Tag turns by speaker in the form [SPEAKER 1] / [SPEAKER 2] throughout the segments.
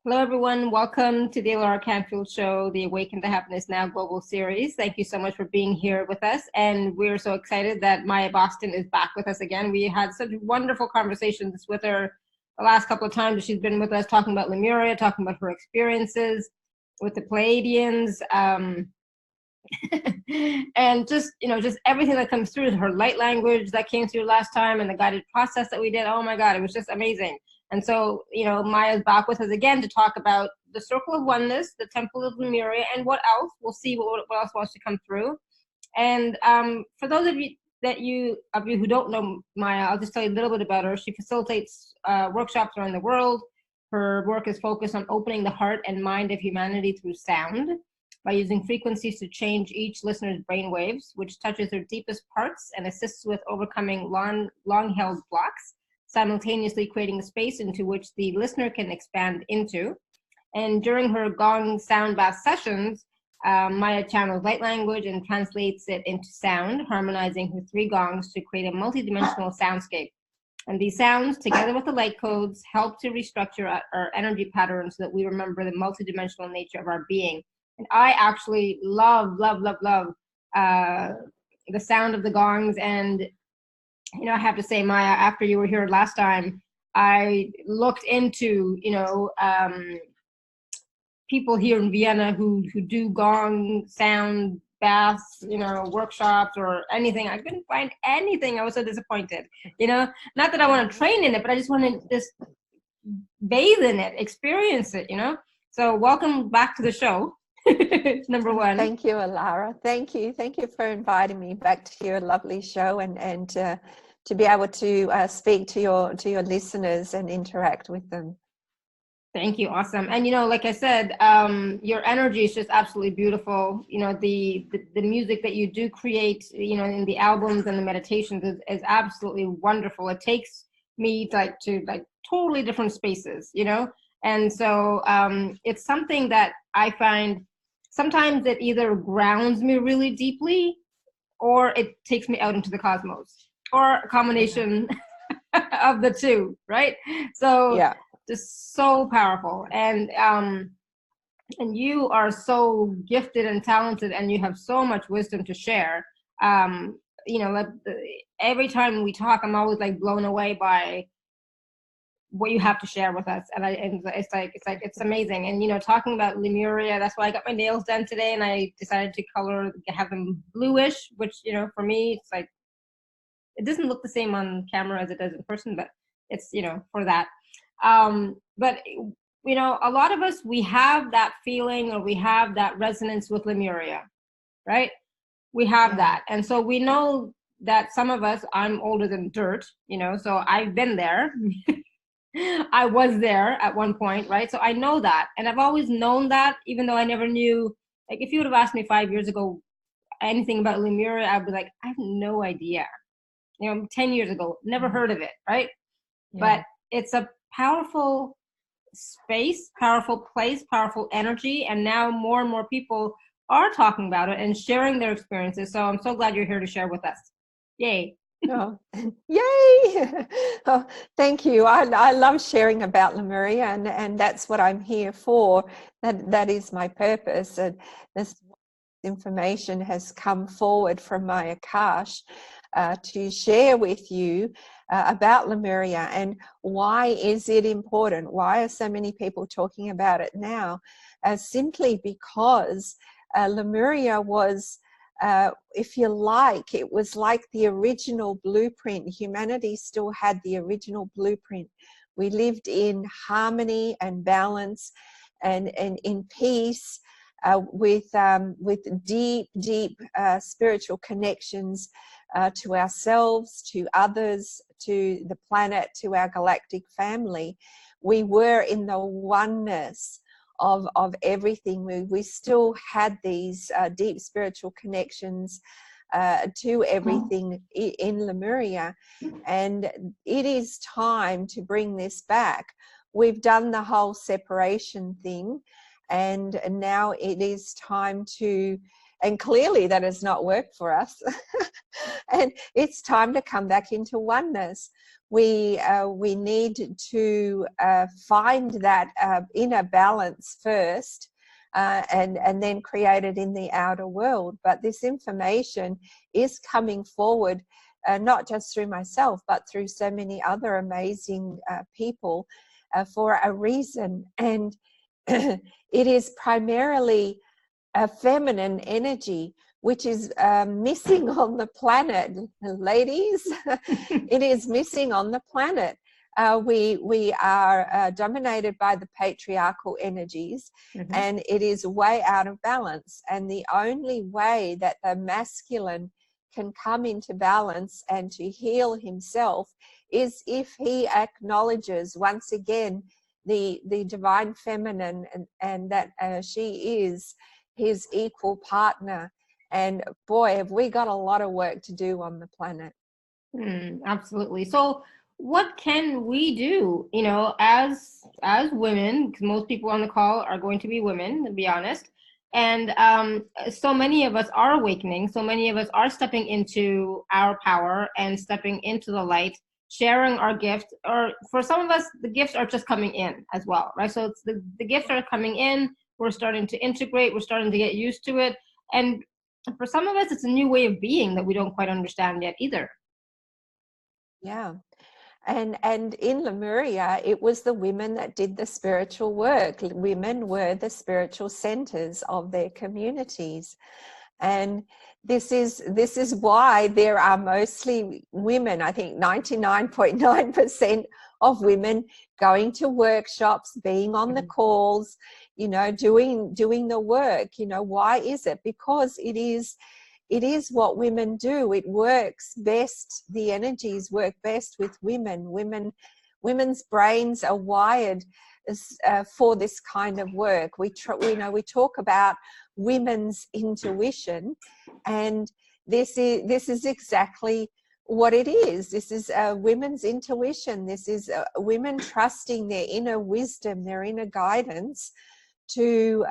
[SPEAKER 1] Hello, everyone. Welcome to the Laura Canfield Show, the Awaken to Happiness Now Global Series. Thank you so much for being here with us. And we're so excited that Maya Boston is back with us again. We had such wonderful conversations with her the last couple of times. She's been with us talking about Lemuria, talking about her experiences with the Pleiadians, and just everything that comes through, her light language that came through last time, and the guided process that we did. Oh my God, it was just amazing. And so, Maya's back with us again to talk about the Circle of Oneness, the Temple of Lemuria, and what else. We'll see what else wants to come through. And for those of you who don't know Maya, I'll just tell you a little bit about her. She facilitates workshops around the world. Her work is focused on opening the heart and mind of humanity through sound by using frequencies to change each listener's brainwaves, which touches their deepest parts and assists with overcoming long-held blocks, simultaneously creating a space into which the listener can expand into. And during her gong sound bath sessions, Maya channels light language and translates it into sound, harmonizing her 3 gongs to create a multidimensional soundscape. And these sounds, together with the light codes, help to restructure our energy patterns so that we remember the multidimensional nature of our being. And I actually love the sound of the gongs. And I have to say, Maya, after you were here last time, I looked into, people here in Vienna who do gong sound baths, workshops or anything. I couldn't find anything. I was so disappointed, not that I want to train in it, but I just want to just bathe in it, experience it, So welcome back to the show. Number one.
[SPEAKER 2] Thank you, Alara. Thank you for inviting me back to your lovely show and to be able to speak to your listeners and interact with them.
[SPEAKER 1] Thank you. Awesome. And like I said, your energy is just absolutely beautiful. The music that you do create, in the albums and the meditations is absolutely wonderful. It takes me to totally different spaces, and so it's something that I find sometimes it either grounds me really deeply or it takes me out into the cosmos, or a combination of the two, right? So yeah, just so powerful. And you are so gifted and talented, and you have so much wisdom to share. Every time we talk, I'm always blown away by what you have to share with us, and it's amazing. And talking about Lemuria, that's why I got my nails done today, and I decided to have them bluish, which for me it's it doesn't look the same on camera as it does in person, but it's for that. But a lot of us, we have that feeling, or we have that resonance with Lemuria, right? We have that, and so we know that some of us, I'm older than dirt, so I've been there. I was there at one point, right? So I know that. And I've always known that, even though I never knew, if you would have asked me 5 years ago anything about Lemuria, I'd be like, I have no idea. 10 years ago, never heard of it, right? Yeah. But it's a powerful space, powerful place, powerful energy. And now more and more people are talking about it and sharing their experiences. So I'm so glad you're here to share with us. Yay.
[SPEAKER 2] Oh, yay! Oh, thank you. I love sharing about Lemuria, and that's what I'm here for. That is my purpose. And this information has come forward from my Akash to share with you about Lemuria, and why is it important? Why are so many people talking about it now? Simply because Lemuria was, if you like, it was like the original blueprint. Humanity still had the original blueprint. We lived in harmony and balance and in peace, with deep spiritual connections to ourselves, to others, to the planet, to our galactic family. We were in the oneness of everything. We still had these deep spiritual connections to everything in Lemuria, and it is time to bring this back. We've done the whole separation thing, and now it is time to and clearly that has not worked for us. And it's time to come back into oneness. We need to find that inner balance first, and then create it in the outer world. But this information is coming forward, not just through myself, but through so many other amazing people for a reason. And it is primarily a feminine energy, which is missing on the planet, ladies. It is missing on the planet. We are dominated by the patriarchal energies, and it is way out of balance. And the only way that the masculine can come into balance and to heal himself is if he acknowledges once again the divine feminine, and that she is his equal partner. And boy, have we got a lot of work to do on the planet.
[SPEAKER 1] Absolutely. So what can we do, you know, as women, because most people on the call are going to be women, to be honest. And so many of us are awakening. So many of us are stepping into our power and stepping into the light, sharing our gift. Or for some of us, the gifts are just coming in as well, right? So it's the gifts are coming in. We're starting to integrate. We're starting to get used to it. And for some of us, it's a new way of being that we don't quite understand yet either.
[SPEAKER 2] Yeah. And in Lemuria, it was the women that did the spiritual work. Women were the spiritual centers of their communities. And this is why there are mostly women. I think 99.9% of women going to workshops, being on the calls, you know, doing the work. You know, why is it? Because it is what women do. It works best. The energies work best with women. Women's brains are wired for this kind of work. We talk about women's intuition, and this is exactly what it is. This is women's intuition. This is women trusting their inner wisdom, their inner guidance to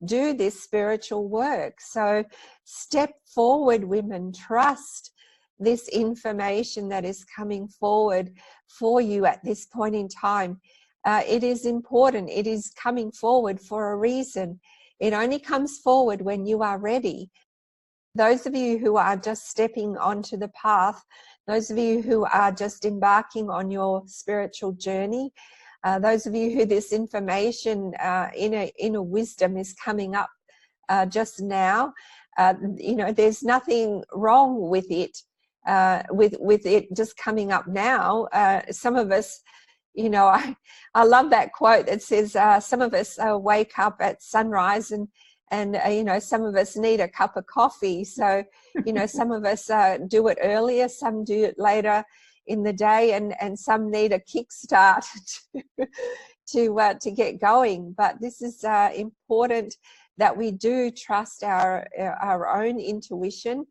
[SPEAKER 2] do this spiritual work. So step forward, women. Trust this information that is coming forward for you at this point in time. It is important. It is coming forward for a reason. It only comes forward when you are ready. Those of you who are just stepping onto the path, those of you who are just embarking on your spiritual journey, those of you who this information, inner wisdom is coming up just now, you know, there's nothing wrong with it, with it just coming up now. Some of us, you know, I love that quote that says, some of us wake up at sunrise and you know, some of us need a cup of coffee. So, you know, some of us do it earlier, some do it later in the day, and some need a kickstart to get going. But this is important, that we do trust our own intuition.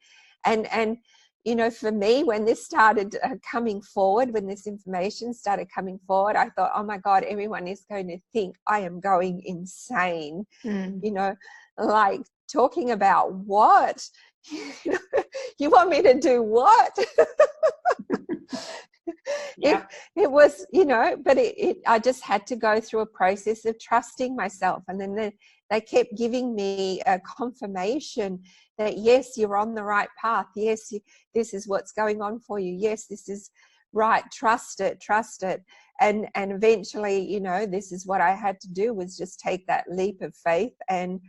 [SPEAKER 2] And you know, for me, when this started coming forward, when this information started coming forward, I thought, oh my God, everyone is going to think I am going insane. You know, like, talking about what? You want me to do what?
[SPEAKER 1] Yep.
[SPEAKER 2] It was, you know, but I just had to go through a process of trusting myself. And then they kept giving me a confirmation that, yes, you're on the right path. Yes, this is what's going on for you. Yes, this is right. Trust it. And eventually, you know, this is what I had to do, was just take that leap of faith and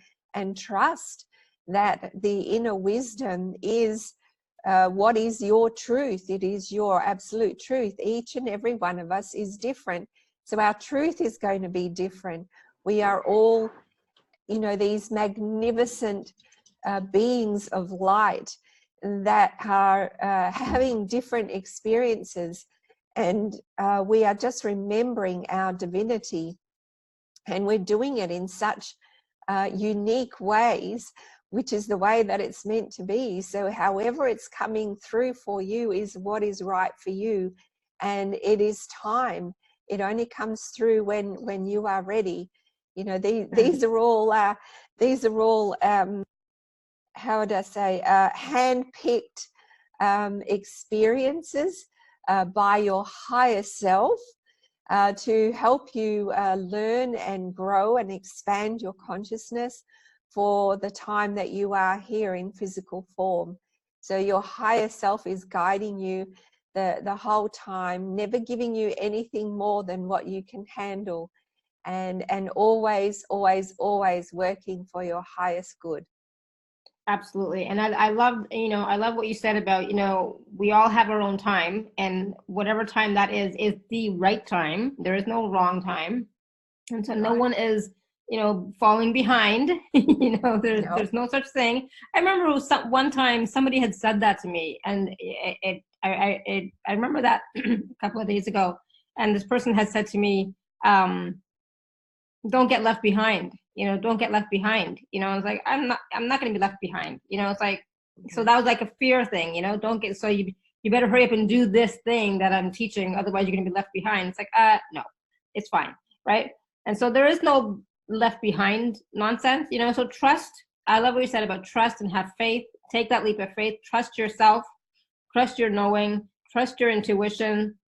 [SPEAKER 2] trust that the inner wisdom is what is your truth. It is your absolute truth. Each and every one of us is different. So our truth is going to be different. We are all, you know, these magnificent beings of light that are having different experiences. And we are just remembering our divinity. And we're doing it in such unique ways, which is the way that it's meant to be. So however it's coming through for you is what is right for you. And it is time. It only comes through when you are ready. You know, these are all how would I say, hand-picked experiences by your higher self to help you learn and grow and expand your consciousness for the time that you are here in physical form. So your higher self is guiding you the whole time, never giving you anything more than what you can handle, and always, always, always working for your highest good.
[SPEAKER 1] Absolutely. And I love, I love what you said about, we all have our own time, and whatever time that is the right time. There is no wrong time. And so no one is, falling behind. There's no such thing. I remember it was one time somebody had said that to me, and I remember that a couple of days ago. And this person had said to me, don't get left behind. Don't get left behind. I was like, I'm not going to be left behind. It's like, so that was like a fear thing. Don't get, so you better hurry up and do this thing that I'm teaching, otherwise you're going to be left behind. It's like, no, it's fine, right? And so there is no left behind nonsense. So trust. I love what you said about trust and have faith. Take that leap of faith. Trust yourself. Trust your knowing. Trust your intuition,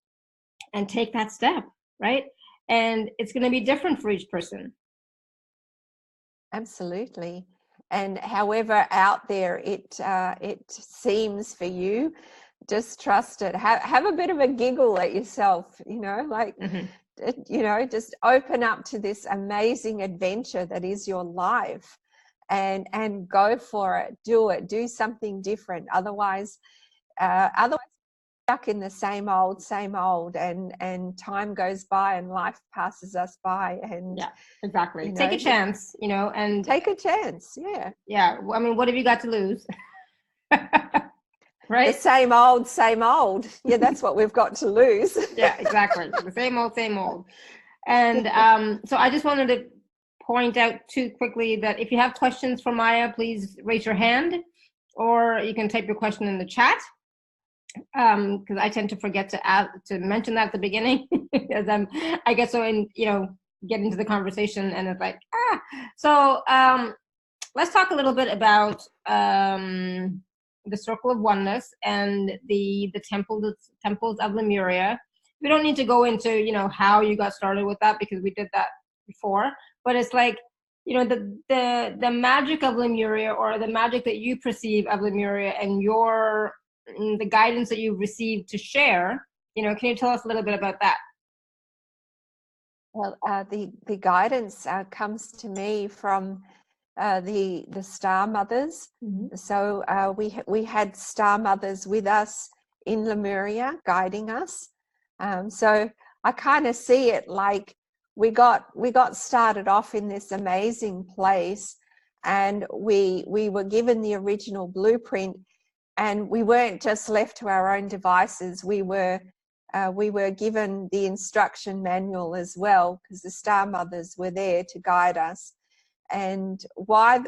[SPEAKER 1] and take that step, right? And it's going to be different for each person.
[SPEAKER 2] Absolutely. And however out there it seems for you, just trust it. Have a bit of a giggle at yourself, like, just open up to this amazing adventure that is your life, and go for it. Do something different. Otherwise stuck in the same old, and time goes by and life passes us by. And
[SPEAKER 1] yeah, exactly. Take a chance, and
[SPEAKER 2] take a chance.
[SPEAKER 1] Yeah. I mean, what have you got to lose? Right?
[SPEAKER 2] The same old. Yeah, that's what we've got to lose.
[SPEAKER 1] Yeah, exactly. The same old. And so I just wanted to point out too quickly that if you have questions for Maya, please raise your hand, or you can type your question in the chat. Because I tend to forget to mention that at the beginning, because I get so in, get into the conversation, and it's like, So let's talk a little bit about the Circle of Oneness and the Temples of Lemuria. We don't need to go into how you got started with that, because we did that before. But it's like, the magic of Lemuria, or the magic that you perceive of Lemuria, and the guidance that you've received to share. Can you tell us a little bit about that?
[SPEAKER 2] Well, the guidance comes to me from the star mothers. Mm-hmm. So we had star mothers with us in Lemuria guiding us. So I kind of see it like we got started off in this amazing place, and we were given the original blueprint, and we weren't just left to our own devices. We were given the instruction manual as well, because the star mothers were there to guide us. And why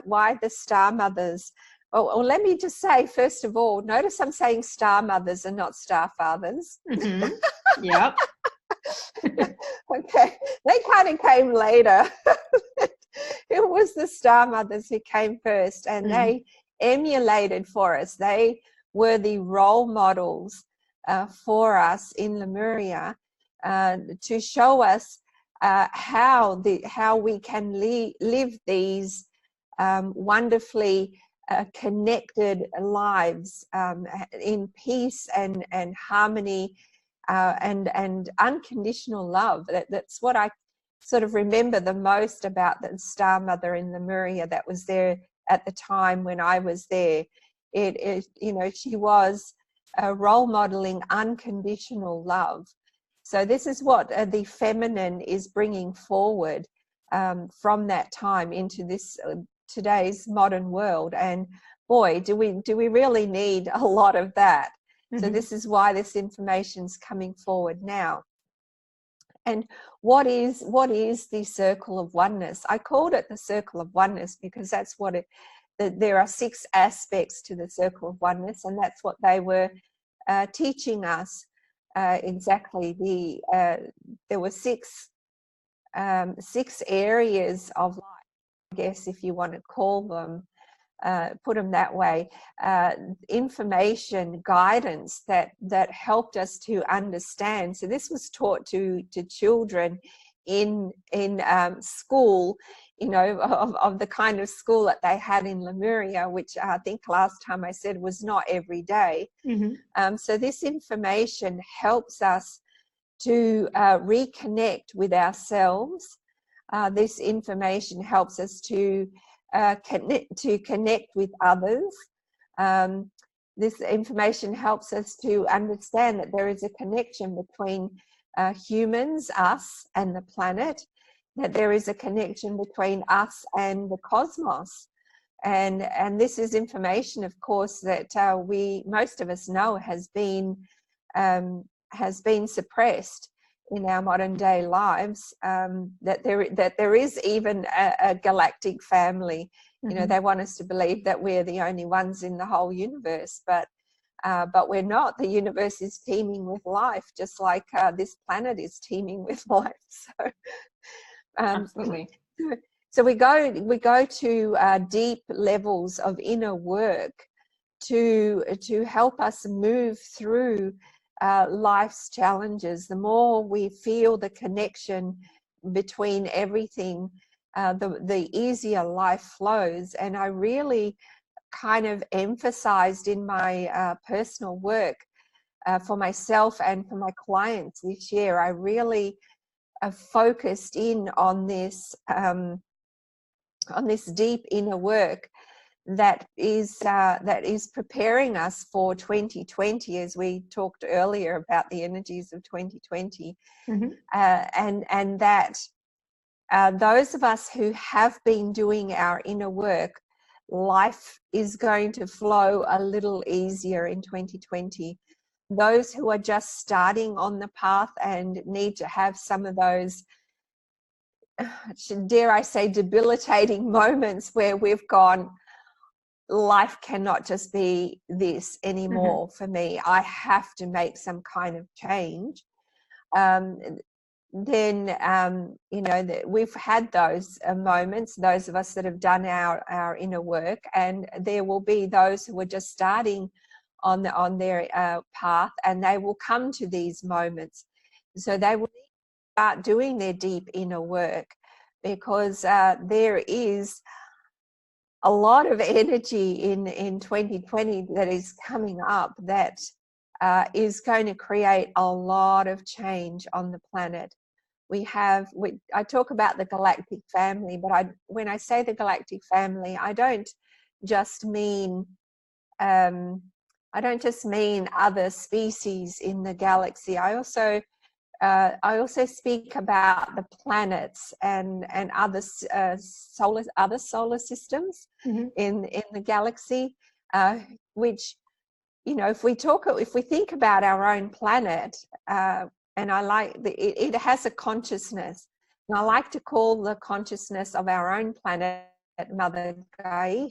[SPEAKER 2] the star mothers? Oh, let me just say, first of all, notice I'm saying star mothers and not star fathers.
[SPEAKER 1] Mm-hmm. Yep.
[SPEAKER 2] Okay, they kind of came later. It was the star mothers who came first, and they emulated for us. They were the role models for us in Lemuria, to show us how we can live these wonderfully connected lives in peace and harmony, and unconditional love. That's what I sort of remember the most about the star mother in Lemuria that was there at the time when I was there. She was role modeling unconditional love. So this is what the feminine is bringing forward from that time into this today's modern world. And boy, do we really need a lot of that. Mm-hmm. So this is why this information's coming forward now. And what is the Circle of Oneness? I called it the Circle of Oneness because that's what there are 6 aspects to the Circle of Oneness, and that's what they were teaching us. Exactly, there were 6 areas of life, I guess, if you want to call them, put them that way, information, guidance that helped us to understand. So this was taught to children in school, you know, of the kind of school that they had in Lemuria, which I think last time I said was not every day. So this information helps us to reconnect with ourselves. This information helps us to connect with others. This information helps us to understand that there is a connection between humans, us, and the planet, that there is a connection between us and the cosmos. And this is information, of course, that most of us know has been suppressed in our modern day lives, that there is even a galactic family. You know, they want us to believe that we're the only ones in the whole universe, but we're not. The universe is teeming with life, just like this planet is teeming with life. So,
[SPEAKER 1] absolutely.
[SPEAKER 2] So we go to deep levels of inner work to help us move through life's challenges. The more we feel the connection between everything, the easier life flows. And I really kind of emphasized in my personal work for myself and for my clients this year, I really focused in on this deep inner work that is preparing us for 2020, as we talked earlier about the energies of 2020, and that those of us who have been doing our inner work, life is going to flow a little easier in 2020. Those who are just starting on the path and need to have some of those, dare I say, debilitating moments where we've gone, life cannot just be this anymore for me. I have to make some kind of change. Then you know, we've had those moments, those of us that have done our inner work, and there will be those who are just starting on their path, and they will come to these moments. So they will start doing their deep inner work, because there is a lot of energy in 2020 that is coming up that is going to create a lot of change on the planet. I talk about the galactic family, but when I say the galactic family, I don't just mean other species in the galaxy. I also speak about the planets and other solar systems in the galaxy, which, you know, if we think about our own planet, and it has a consciousness, and I like to call the consciousness of our own planet Mother Gaia.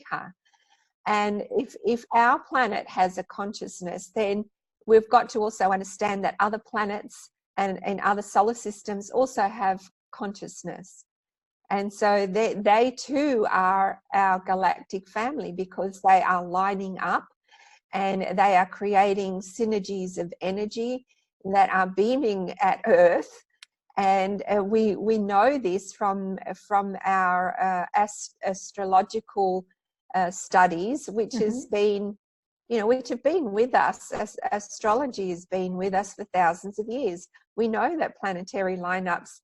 [SPEAKER 2] And if our planet has a consciousness, then we've got to also understand that other planets and other solar systems also have consciousness. And so they too are our galactic family, because they are lining up and they are creating synergies of energy that are beaming at Earth. And we know this from our astrological studies, which has been, you know, which have been with us. Astrology has been with us for thousands of years. We know that planetary lineups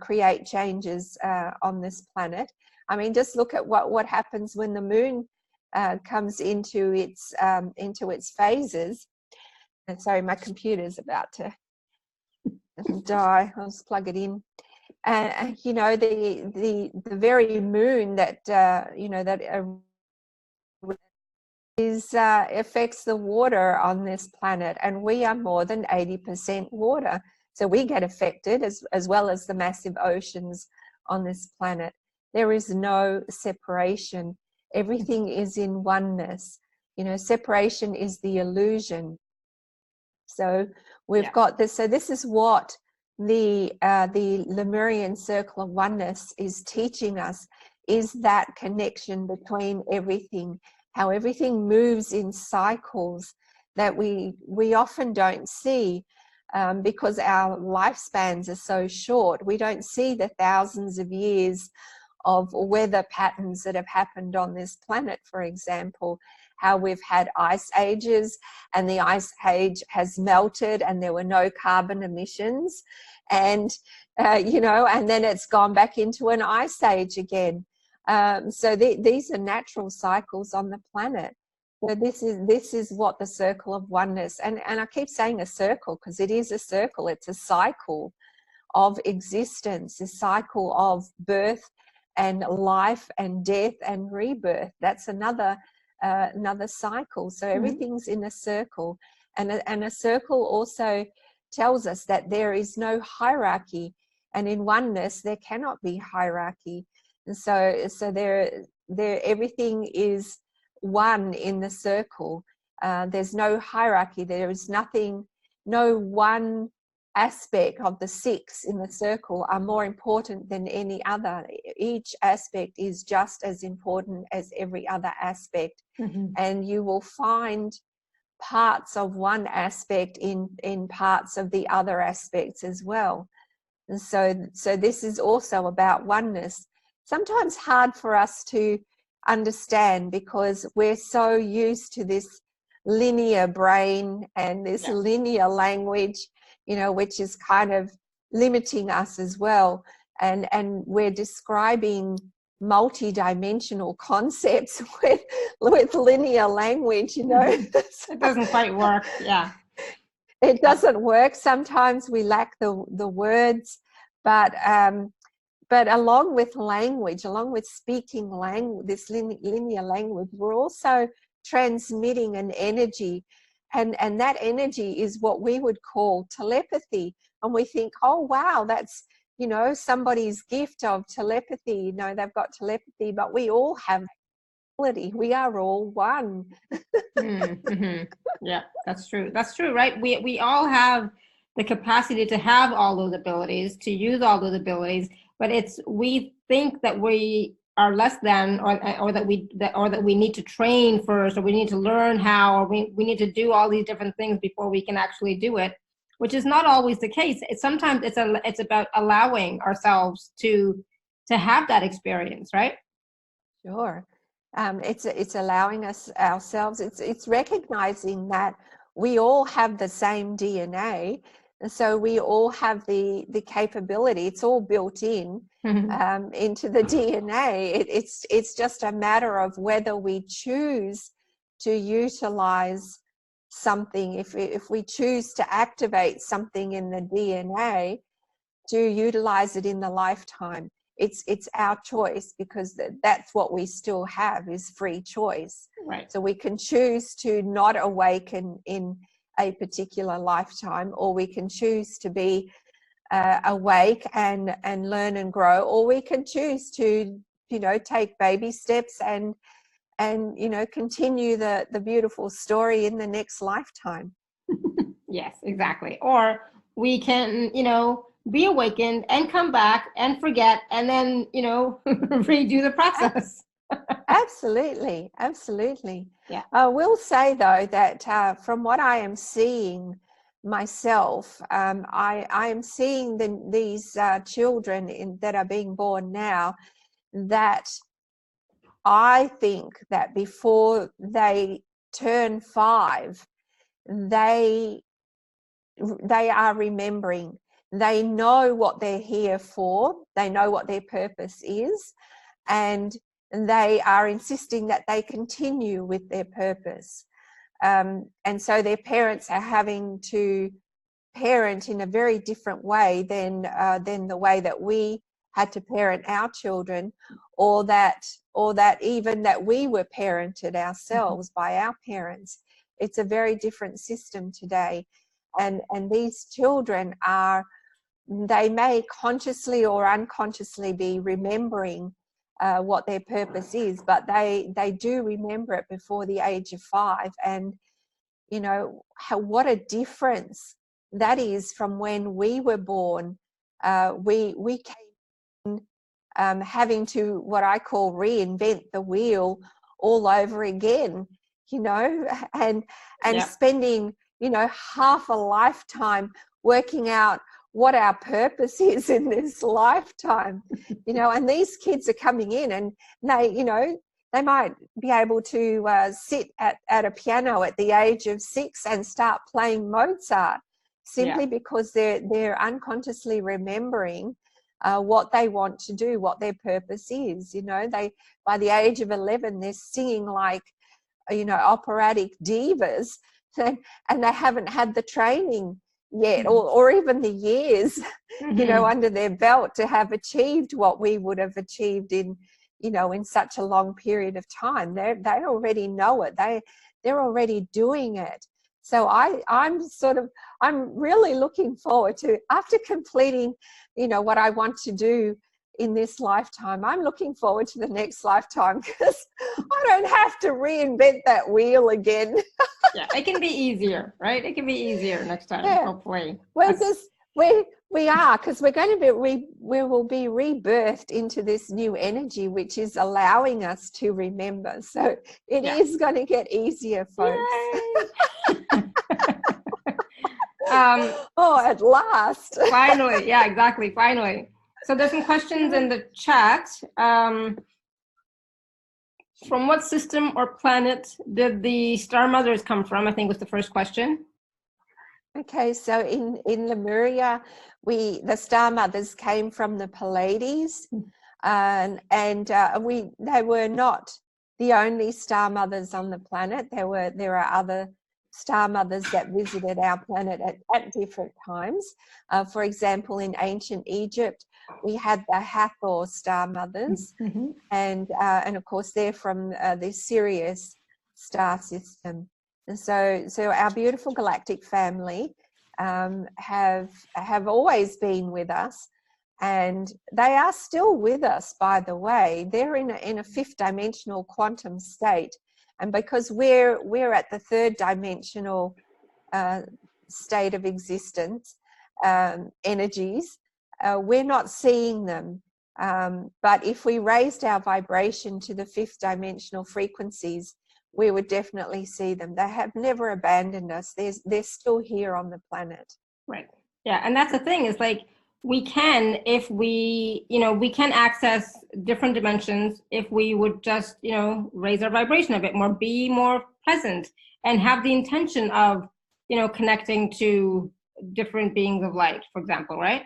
[SPEAKER 2] create changes on this planet. I mean, just look at what happens when the moon comes into its phases. And sorry, my computer's about to die. I'll just plug it in. You know, the very moon that affects the water on this planet, and we are more than 80% water, so we get affected as well as the massive oceans on this planet. There is no separation. Everything is in oneness. You know, separation is the illusion. So we've got this. So this is what the Lemurian Circle of Oneness is teaching us, is that connection between everything, how everything moves in cycles that we often don't see, because our lifespans are so short. We don't see the thousands of years of weather patterns that have happened on this planet, for example, how we've had ice ages and the ice age has melted and there were no carbon emissions, and and then it's gone back into an ice age again. So these are natural cycles on the planet. So this is what the circle of oneness, and I keep saying a circle because it is a circle. It's a cycle of existence, a cycle of birth and life and death and rebirth. That's another cycle. So everything's in a circle, and a circle also tells us that there is no hierarchy, and in oneness there cannot be hierarchy. And so there everything is one in the circle. There's no hierarchy. There is nothing, no one aspect of the six in the circle are more important than any other. Each aspect is just as important as every other aspect. And you will find parts of one aspect in parts of the other aspects as well. And so this is also about oneness. Sometimes hard for us to understand because we're so used to this linear brain and this linear language, which is kind of limiting us as well. And we're describing multi-dimensional concepts with linear language,
[SPEAKER 1] It doesn't quite work. Yeah.
[SPEAKER 2] It doesn't work. Sometimes we lack the words, but along with language, along with speaking language, this linear language, we're also transmitting an energy, and that energy is what we would call telepathy. And we think, oh wow, that's somebody's gift of telepathy. They've got telepathy, but we all have ability. We are all one.
[SPEAKER 1] Yeah, that's true. That's true, right? We all have the capacity to have all those abilities, to use all those abilities, but we think that we are less than, or that we need to train first, or we need to learn how, or we need to do all these different things before we can actually do it, which is not always the case. Sometimes it's about allowing ourselves to have that experience, right?
[SPEAKER 2] Sure. It's allowing ourselves. It's recognizing that we all have the same DNA, and so we all have the capability. It's all built in into the DNA. It's just a matter of whether we choose to utilize something. If we choose to activate something in the DNA, to utilize it in the lifetime. It's our choice, because that's what we still have, is free choice.
[SPEAKER 1] Right.
[SPEAKER 2] So we can choose to not awaken in a particular lifetime, or we can choose to be awake and learn and grow, or we can choose to take baby steps and continue the beautiful story in the next lifetime.
[SPEAKER 1] Yes, exactly. Or we can be awakened and come back and forget, and then redo the process.
[SPEAKER 2] Absolutely.
[SPEAKER 1] Yeah.
[SPEAKER 2] I will say though that from what I am seeing myself, I am seeing these children that are being born now, that I think that before they turn 5, they are remembering. They know what they're here for. They know what their purpose is, and they are insisting that they continue with their purpose. And so their parents are having to parent in a very different way than the way that we had to parent our children, or that even that we were parented ourselves by our parents. It's a very different system today. And these children they may consciously or unconsciously be remembering what their purpose is, but they do remember it before the age of 5. And what a difference that is from when we were born. We came in having to, what I call, reinvent the wheel all over again, you know, and
[SPEAKER 1] Yeah.
[SPEAKER 2] spending, you know, half a lifetime working out what our purpose is in this lifetime, you know. And these kids are coming in, and they, you know, they might be able to sit at a piano at the age of 6 and start playing Mozart, simply because they're unconsciously remembering what they want to do, what their purpose is. You know, they, by the age of 11, they're singing like, you know, operatic divas, and they haven't had the training yet, or even the years, you know, under their belt to have achieved what we would have achieved in, you know, in such a long period of time. They already know it. They're already doing it. So I'm really looking forward to, after completing, you know, what I want to do in this lifetime, I'm looking forward to the next lifetime, because I don't have to reinvent that wheel again.
[SPEAKER 1] Yeah, it can be easier, right? It can be easier next time, hopefully.
[SPEAKER 2] Well, because we are, because we're going to be, we will be rebirthed into this new energy, which is allowing us to remember. So it is going to get easier, folks. Oh, at last.
[SPEAKER 1] Finally. Yeah, exactly. Finally. So there's some questions in the chat. From what system or planet did the star mothers come from? I think was the first question.
[SPEAKER 2] Okay, so in Lemuria, the star mothers came from the Pleiades, and they were not the only star mothers on the planet. There are other star mothers that visited our planet at different times. For example, in ancient Egypt, we had the Hathor star mothers, and of course they're from the Sirius star system. And so our beautiful galactic family have always been with us, and they are still with us, by the way. They're in a fifth dimensional quantum state, and because we're at the third dimensional state of existence, energies, we're not seeing them. But if we raised our vibration to the fifth dimensional frequencies, we would definitely see them. They have never abandoned us. They're still here on the planet.
[SPEAKER 1] Right. Yeah. And that's the thing, is like, we can, if we, you know, we can access different dimensions if we would just, you know, raise our vibration a bit more, be more present, and have the intention of, you know, connecting to different beings of light, for example, right?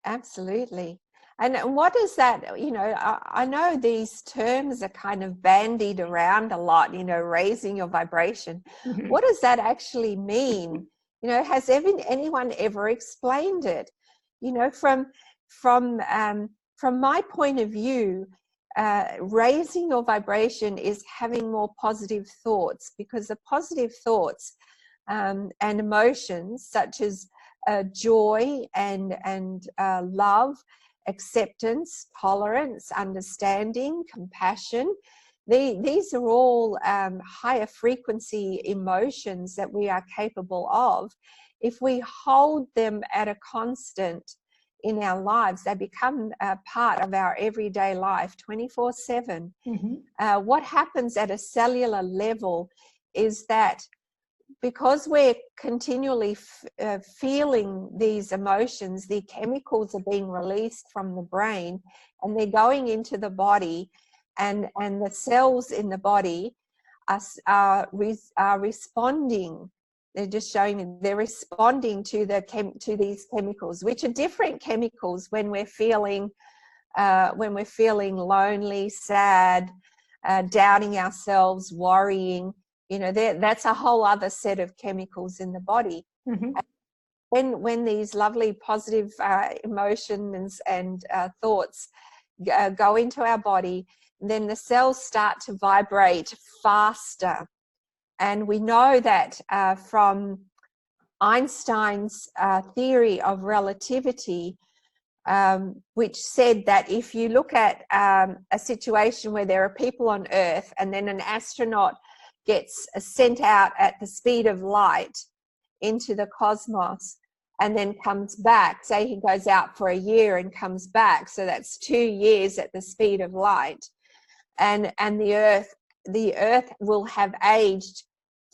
[SPEAKER 1] Absolutely.
[SPEAKER 2] And what is that, you know, I know these terms are kind of bandied around a lot, you know, raising your vibration. What does that actually mean? You know, has anyone ever explained it? You know, from my point of view, raising your vibration is having more positive thoughts, because the positive thoughts and emotions such as joy and love, acceptance, tolerance, understanding, compassion. These are all higher frequency emotions that we are capable of. If we hold them at a constant in our lives, they become a part of our everyday life 24/7. What happens at a cellular level is that because we're continually feeling these emotions, the chemicals are being released from the brain, and they're going into the body, and the cells in the body are responding. They're just showing they're responding to these chemicals, which are different chemicals when we're feeling lonely, sad, doubting ourselves, worrying. You know, that's a whole other set of chemicals in the body. When these lovely positive emotions and thoughts go into our body, then the cells start to vibrate faster. And we know that from Einstein's theory of relativity, which said that if you look at a situation where there are people on Earth, and then an astronaut gets sent out at the speed of light into the cosmos, and then comes back. Say he goes out for a year and comes back, so that's 2 years at the speed of light, and the earth will have aged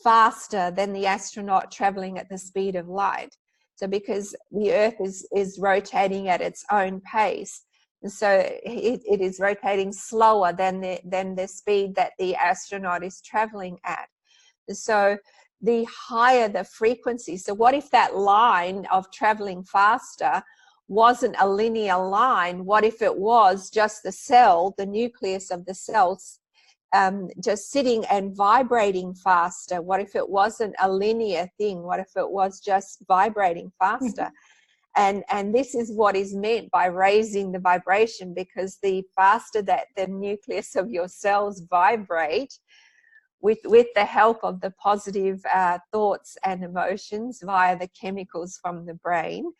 [SPEAKER 2] faster than the astronaut traveling at the speed of light. So because the earth is rotating at its own pace, and so it is rotating slower than the speed that the astronaut is traveling at. So the higher the frequency, so what if that line of traveling faster wasn't a linear line? What if it was just the cell, the nucleus of the cells, just sitting and vibrating faster? What if it wasn't a linear thing? What if it was just vibrating faster? And this is what is meant by raising the vibration, because the faster that the nucleus of your cells vibrate, with the help of the positive thoughts and emotions via the chemicals from the brain,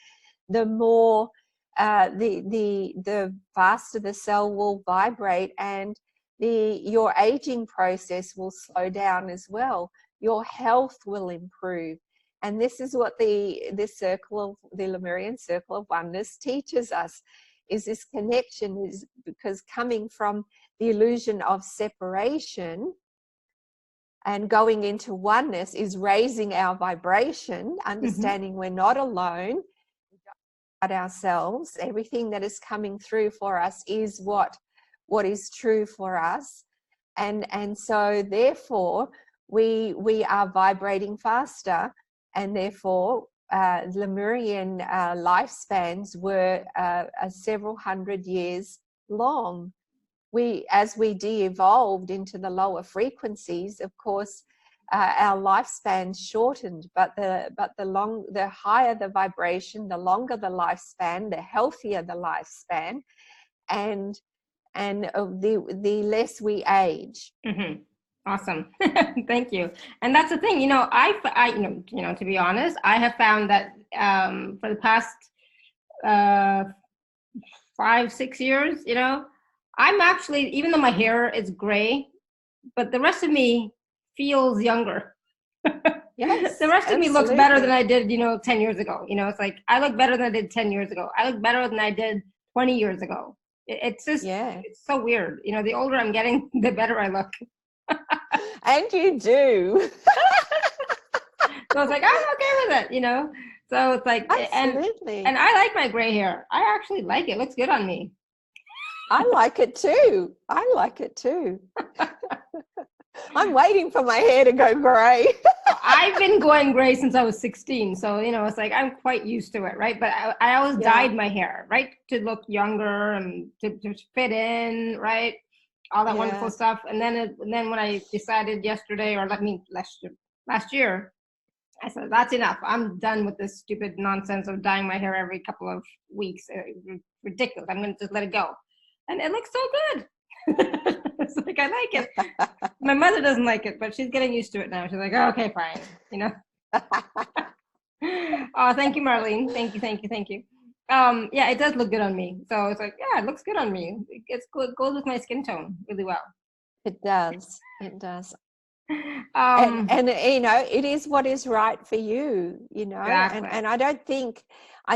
[SPEAKER 2] the more the faster the cell will vibrate, and your aging process will slow down as well. Your health will improve. And this is what this circle of the Lemurian Circle of Oneness teaches us, is this connection, is because coming from the illusion of separation and going into oneness is raising our vibration, understanding we're not alone, at ourselves. Everything that is coming through for us is what is true for us, and so therefore we are vibrating faster, and therefore Lemurian lifespans were several hundred years long. As we de-evolved into the lower frequencies, of course, our lifespan shortened, but the higher the vibration, the longer the lifespan, the healthier the lifespan, and the less we age.
[SPEAKER 1] Awesome. Thank you. And that's the thing, to be honest, I have found that for the past 5-6 years, I'm actually, even though my hair is gray, but the rest of me feels younger.
[SPEAKER 2] Yes,
[SPEAKER 1] the rest of me looks
[SPEAKER 2] absolutely.
[SPEAKER 1] better than I did, 10 years ago. It's like I look better than I did 10 years ago. I look better than I did 20 years ago. It's just, it's so weird. The older I'm getting, the better I look.
[SPEAKER 2] And you do.
[SPEAKER 1] So it's like, I'm okay with it, So it's like,
[SPEAKER 2] absolutely.
[SPEAKER 1] And I like my gray hair. I actually like it. It looks good on me.
[SPEAKER 2] I like it too. I'm waiting for my hair to go gray.
[SPEAKER 1] I've been going gray since I was 16. So, it's like, I'm quite used to it, right? But I always dyed my hair, right? To look younger and to fit in, right? All that wonderful stuff. And then when I decided yesterday, or last year, I said, that's enough. I'm done with this stupid nonsense of dyeing my hair every couple of weeks. It's ridiculous. I'm going to just let it go. And it looks so good. It's like, I like it. My mother doesn't like it, but she's getting used to it now. She's like, oh, okay, fine. Oh, thank you, Marlene. Thank you. Yeah, it does look good on me. So it's like, yeah, it looks good on me. It goes with my skin tone really well.
[SPEAKER 2] It does. And it is what is right for you,
[SPEAKER 1] Exactly.
[SPEAKER 2] And I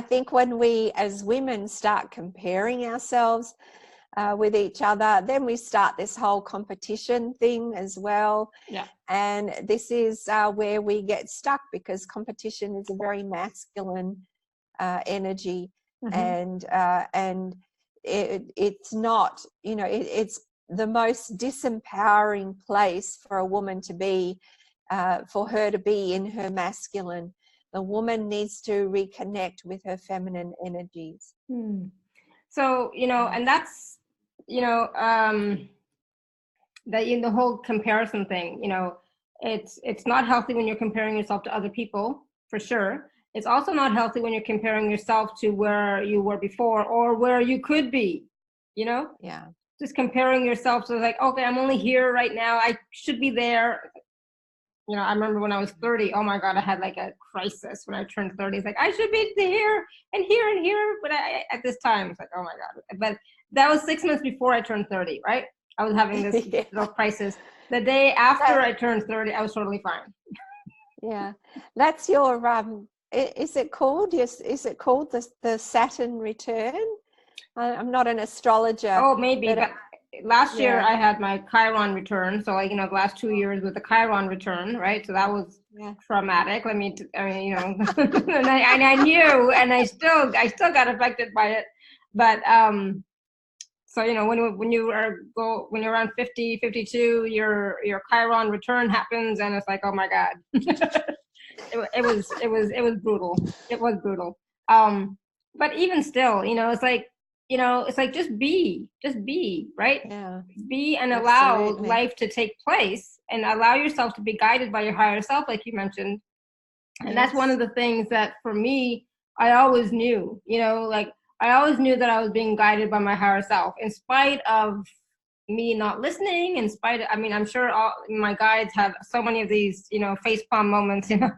[SPEAKER 2] think when we as women start comparing ourselves with each other, then we start this whole competition thing as well.
[SPEAKER 1] Yeah.
[SPEAKER 2] And this is where we get stuck, because competition is a very masculine energy, and it's not, it's the most disempowering place for a woman to be, for her to be in her masculine. The woman needs to reconnect with her feminine energies.
[SPEAKER 1] So, and that's, that in the whole comparison thing, it's not healthy when you're comparing yourself to other people, for sure. It's also not healthy when you're comparing yourself to where you were before or where you could be,
[SPEAKER 2] Yeah.
[SPEAKER 1] Just comparing yourself to like, okay, I'm only here right now. I should be there. I remember when I was 30, oh my God, I had like a crisis when I turned 30. It's like, I should be here and here and here. But at this time, it's like, oh my God. But that was 6 months before I turned 30, right? I was having this little crisis. The day after I turned 30, I was totally fine.
[SPEAKER 2] Yeah, that's your is it called? Yes, is it called the Saturn return? I'm not an astrologer.
[SPEAKER 1] Oh, maybe, but last year
[SPEAKER 2] yeah.
[SPEAKER 1] I had my Chiron return. So like, you know, the last 2 years with the Chiron return, right? So that was traumatic. I mean, you know, and I knew, and I still got affected by it. But so, you know, when you're around 50, 52, your Chiron return happens, and it's like, oh my God. It was brutal. It was brutal. But even still, you know, it's like, you know, it's like just be, right?
[SPEAKER 2] Yeah.
[SPEAKER 1] Be and allow
[SPEAKER 2] Absolutely.
[SPEAKER 1] life to take place and allow yourself to be guided by your higher self, like you mentioned. And that's one of the things that for me, I always knew, you know, like I always knew that I was being guided by my higher self, in spite of me not listening, in spite of, I mean, I'm sure all my guides have so many of these, you know, facepalm moments, you know.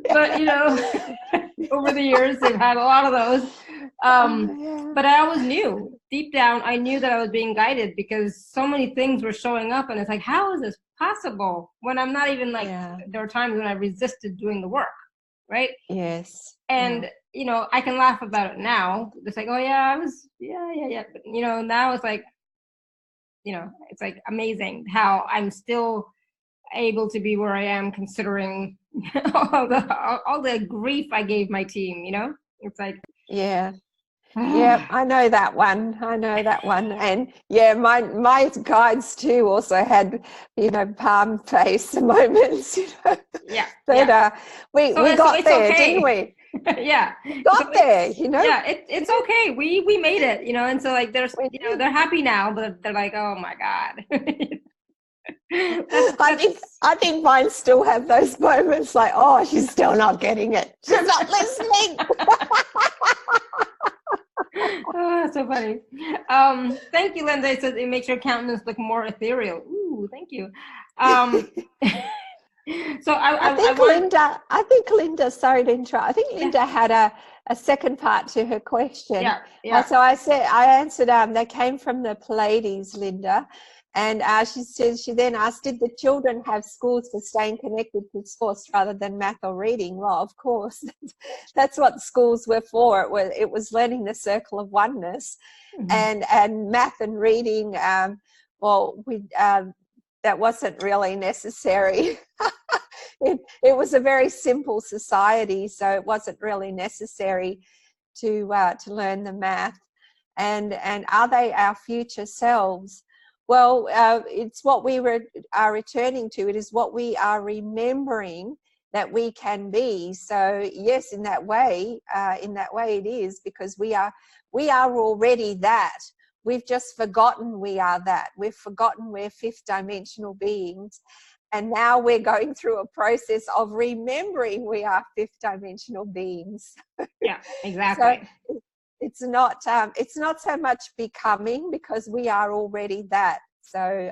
[SPEAKER 1] But, you know, over the years, they've had a lot of those. But I always knew, deep down, I knew that I was being guided because so many things were showing up. And it's like, how is this possible when I'm not even like, there were times when I resisted doing the work, right?
[SPEAKER 2] Yes.
[SPEAKER 1] And, you know, I can laugh about it now. It's like, oh yeah, I was, yeah. But, you know, now it's like, you know, it's like amazing how I'm still able to be where I am, considering all the grief I gave my team, you know. It's like,
[SPEAKER 2] yeah, I know that one. And yeah, my guides too also had, you know, palm face moments, you know. But we got there, okay. Didn't we?
[SPEAKER 1] Yeah,
[SPEAKER 2] got there, you know.
[SPEAKER 1] Yeah, it's okay. We made it, you know. And so like, there's, you know, they're happy now, but they're like, oh my God.
[SPEAKER 2] I think mine still have those moments like, oh, she's still not getting it. She's not listening.
[SPEAKER 1] Oh, so funny. Thank you, Linda. It says it makes your countenance look more ethereal. Ooh, thank you. So
[SPEAKER 2] I think Linda, sorry to interrupt. I think Linda had a second part to her question. So I answered, they came from the Pleiades, Linda. And she said, she then asked, did the children have schools for staying connected to source rather than math or reading? Well, of course, that's what schools were for. It was learning the Circle of Oneness, and math and reading. That wasn't really necessary. It was a very simple society, so it wasn't really necessary to learn the math. And are they our future selves? Well, it's what we are returning to. It is what we are remembering that we can be. So yes, in that way it is, because we are already that. We've just forgotten we are that. We've forgotten we're fifth dimensional beings. And now we're going through a process of remembering we are fifth dimensional beings.
[SPEAKER 1] Yeah, exactly.
[SPEAKER 2] So it's not so much becoming, because we are already that. So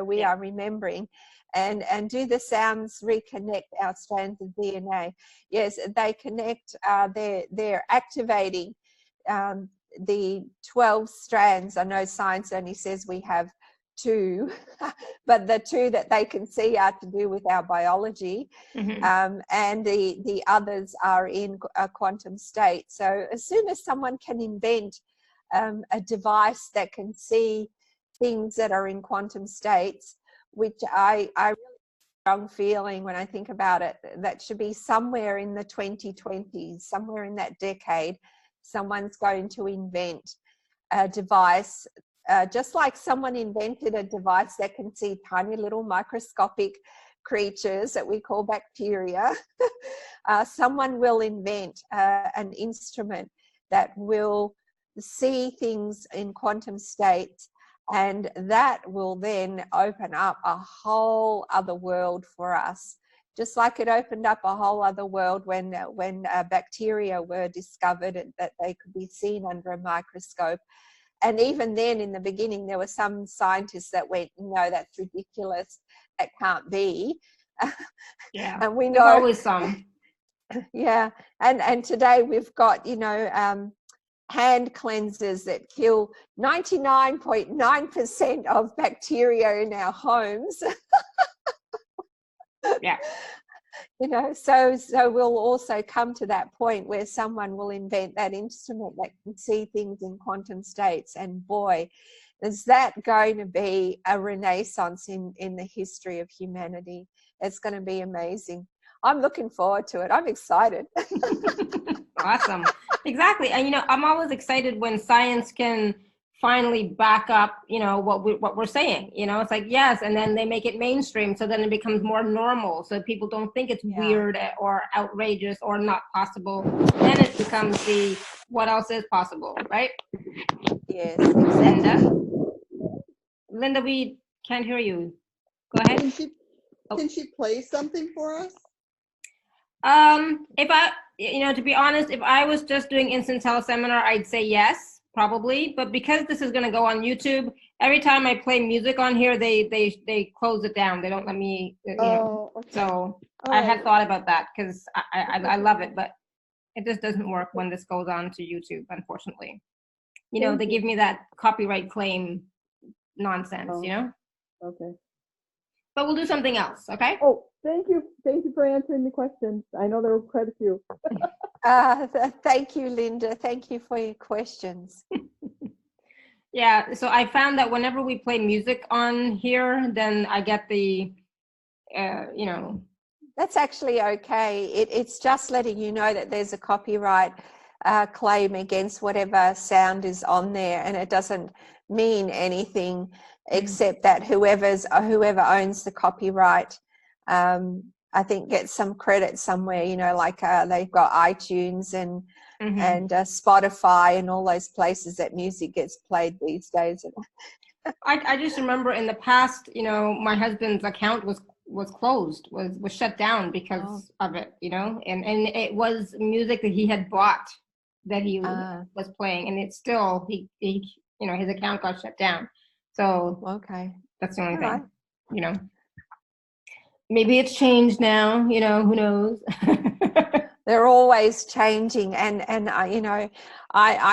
[SPEAKER 2] we are remembering. And do the sounds reconnect our strands of DNA? Yes, they connect. They're activating the 12 strands. I know science only says we have 2, but the 2 that they can see are to do with our biology, and the others are in a quantum state. So as soon as someone can invent a device that can see things that are in quantum states, which I really strong feeling when I think about it, that should be somewhere in the 2020s, somewhere in that decade, someone's going to invent a device, just like someone invented a device that can see tiny little microscopic creatures that we call bacteria. Someone will invent an instrument that will see things in quantum states, and that will then open up a whole other world for us. Just like it opened up a whole other world when bacteria were discovered and that they could be seen under a microscope. And even then, in the beginning, there were some scientists that went, no, that's ridiculous. That can't be.
[SPEAKER 1] Yeah,
[SPEAKER 2] and we know
[SPEAKER 1] there's always some.
[SPEAKER 2] Yeah, and today we've got, you know, hand cleansers that kill 99.9% of bacteria in our homes.
[SPEAKER 1] Yeah.
[SPEAKER 2] so we'll also come to that point where someone will invent that instrument that can see things in quantum states, and boy, is that going to be a renaissance in the history of humanity. It's going to be amazing. I'm looking forward to it. I'm excited.
[SPEAKER 1] Awesome. Exactly. And, I'm always excited when science can finally back up, what we're saying. It's like, yes, and then they make it mainstream, so then it becomes more normal, so people don't think it's weird or outrageous or not possible. Then it becomes the what else is possible, right?
[SPEAKER 2] Yes, exactly.
[SPEAKER 1] Linda, we can't hear you. Go ahead.
[SPEAKER 3] Can she play something for us?
[SPEAKER 1] If I, to be honest, if I was just doing instant teleseminar, I'd say yes. Probably, but because this is going to go on YouTube, every time I play music on here, they close it down. They don't let me. Okay. So I had thought about that because I love it, but it just doesn't work when this goes on to YouTube, unfortunately. They give me that copyright claim nonsense.
[SPEAKER 3] Okay.
[SPEAKER 1] But we'll do something else. Okay.
[SPEAKER 3] Oh, thank you for answering the questions. I know there were quite a few.
[SPEAKER 2] Thank you, Linda. Thank you for your questions.
[SPEAKER 1] Yeah, so I found that whenever we play music on here, then I get the,
[SPEAKER 2] That's actually okay. It's just letting you know that there's a copyright claim against whatever sound is on there, and it doesn't mean anything except that whoever owns the copyright, I think, gets some credit somewhere. Like they've got iTunes and Spotify and all those places that music gets played these days.
[SPEAKER 1] I just remember in the past, my husband's account was closed, was shut down because of it, and it was music that he had bought that he was playing, and it's still he his account got shut down. So
[SPEAKER 2] okay,
[SPEAKER 1] that's the only thing, right. Maybe it's changed now, who knows.
[SPEAKER 2] They're always changing, and I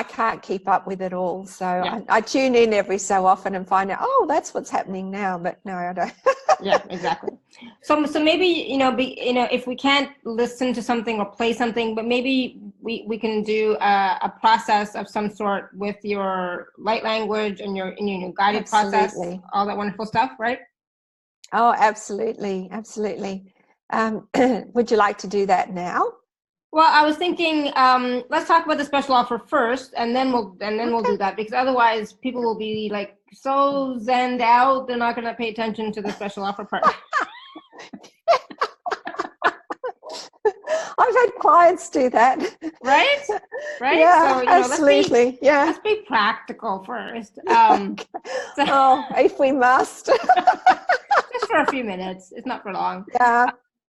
[SPEAKER 2] can't keep up with it all, so I tune in every so often and find out, oh, that's what's happening now, but no, I don't.
[SPEAKER 1] Yeah, exactly. So maybe if we can't listen to something or play something, but maybe we can do a process of some sort with your light language and your guided process, all that wonderful stuff, right?
[SPEAKER 2] Oh, absolutely. Would you like to do that now?
[SPEAKER 1] Well, I was thinking, let's talk about the special offer first, and then we'll do that, because otherwise people will be like so zenned out, they're not going to pay attention to the special offer part.
[SPEAKER 2] I've had clients do that.
[SPEAKER 1] Right?
[SPEAKER 2] Yeah, so, absolutely.
[SPEAKER 1] Let's be practical first.
[SPEAKER 2] If we must.
[SPEAKER 1] Just for a few minutes. It's not for long.
[SPEAKER 2] Yeah.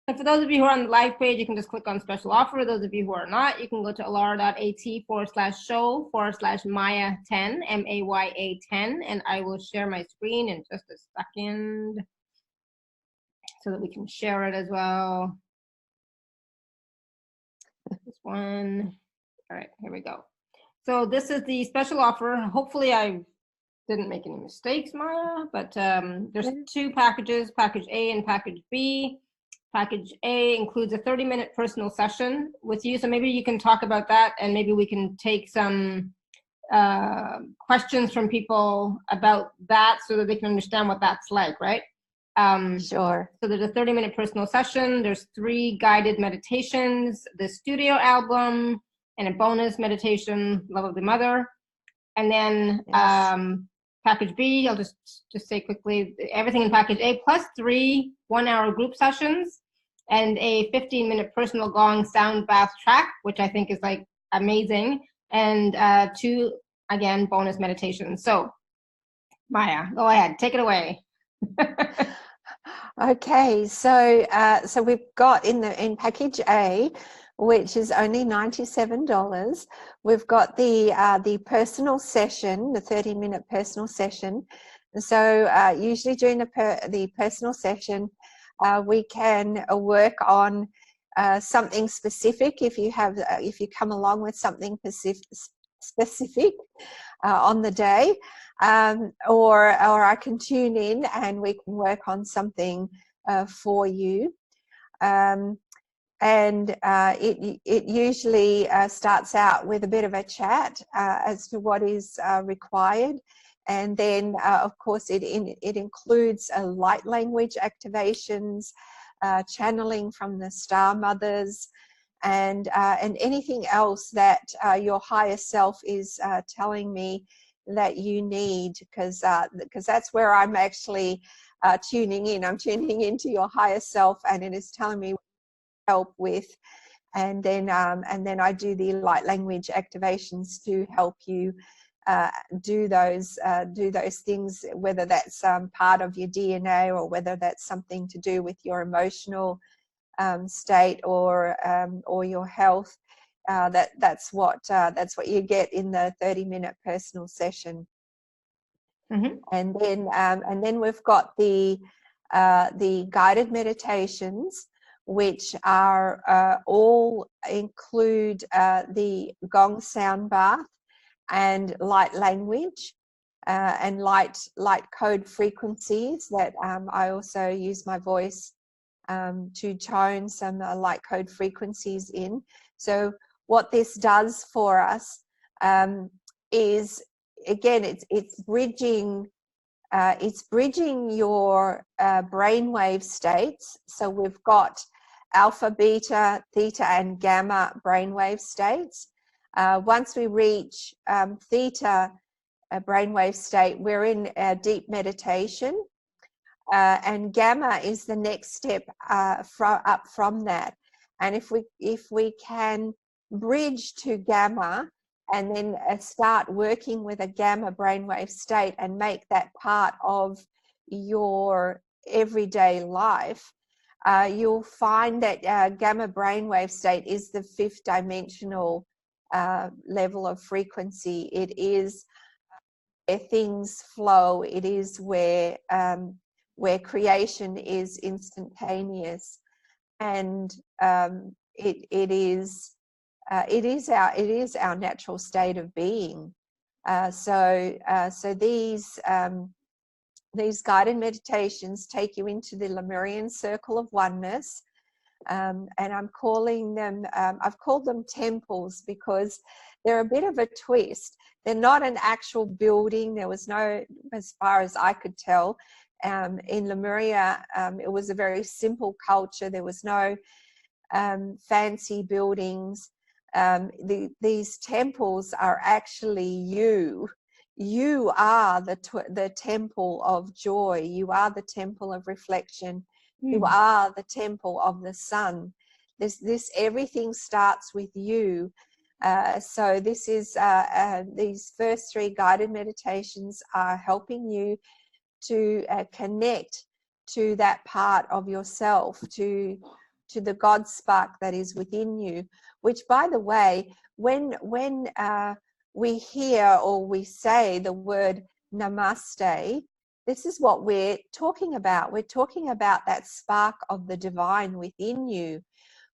[SPEAKER 1] And for those of you who are on the live page, you can just click on special offer. Those of you who are not, you can go to alara.at/show/Maya10, MAYA10, and I will share my screen in just a second so that we can share it as well. This one. All right, here we go. So this is the special offer. Hopefully I didn't make any mistakes, Maya, but there's two packages, package A and package B. Package A includes a 30-minute personal session with you. So maybe you can talk about that, and maybe we can take some questions from people about that so that they can understand what that's like, right?
[SPEAKER 2] Sure.
[SPEAKER 1] So there's a 30-minute personal session. There's 3 guided meditations, the studio album, and a bonus meditation, Love of the Mother. And then package B, I'll just say quickly, everything in package A, plus 3 one-hour group sessions and a 15-minute personal gong sound bath track, which I think is like amazing, and 2, again, bonus meditations. So Maya, go ahead, take it away.
[SPEAKER 2] Okay, so we've got in package A, which is only $97. We've got the personal session, the 30-minute personal session. And so usually during the personal session, we can work on something specific. If you come along with something specific on the day, or I can tune in and we can work on something for you. It usually starts out with a bit of a chat as to what is required, and then of course it includes light language activations, channeling from the star mothers, and anything else that your higher self is telling me that you need, because that's where I'm actually tuning in. I'm tuning into your higher self, and it is telling me help with, and then I do the light language activations to help you do those things, whether that's part of your DNA or whether that's something to do with your emotional state or your health. That's what you get in the 30-minute personal session.
[SPEAKER 1] Mm-hmm.
[SPEAKER 2] And then we've got the guided meditations, which are all include the gong sound bath and light language and light code frequencies that I also use my voice to tone some light code frequencies in. So what this does for us is, again, it's bridging your brainwave states. So we've got alpha, beta, theta, and gamma brainwave states. Once we reach theta brainwave state, we're in deep meditation, and gamma is the next step up from that. And if we can bridge to gamma and then start working with a gamma brainwave state and make that part of your everyday life, you'll find that gamma brainwave state is the 5th dimensional level of frequency. It is where things flow. It is where creation is instantaneous, and it is our natural state of being. So these guided meditations take you into the Lemurian Circle of Oneness, and I'm calling them, I've called them temples because they're a bit of a twist. They're not an actual building. There was no, as far as I could tell, in Lemuria, it was a very simple culture. There was no fancy buildings. These temples are actually you. You are the temple of joy. You are the temple of reflection. You are the temple of the sun. This everything starts with you. So this is these first 3 guided meditations are helping you to connect to that part of yourself, to the God spark that is within you. Which, by the way, when we hear or we say the word namaste, this is what we're talking about. We're talking about that spark of the divine within you.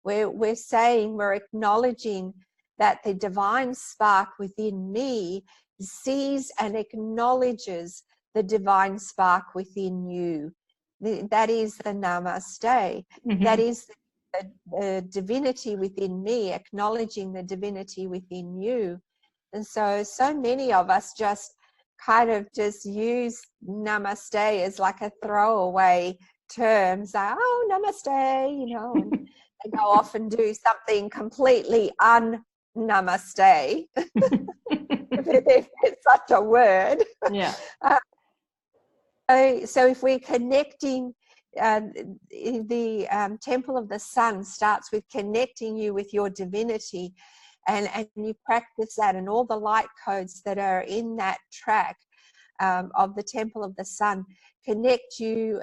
[SPEAKER 2] We're saying, we're acknowledging that the divine spark within me sees and acknowledges the divine spark within you. That is the namaste.
[SPEAKER 1] Mm-hmm.
[SPEAKER 2] That is the divinity within me, acknowledging the divinity within you. And so many of us just kind of just use namaste as like a throwaway term. So, oh, namaste, you know, and they go off and do something completely un-namaste, if it's such a word.
[SPEAKER 1] Yeah.
[SPEAKER 2] So if we're connecting, the Temple of the Sun starts with connecting you with your divinity, and you practice that, and all the light codes that are in that track of the Temple of the Sun connect you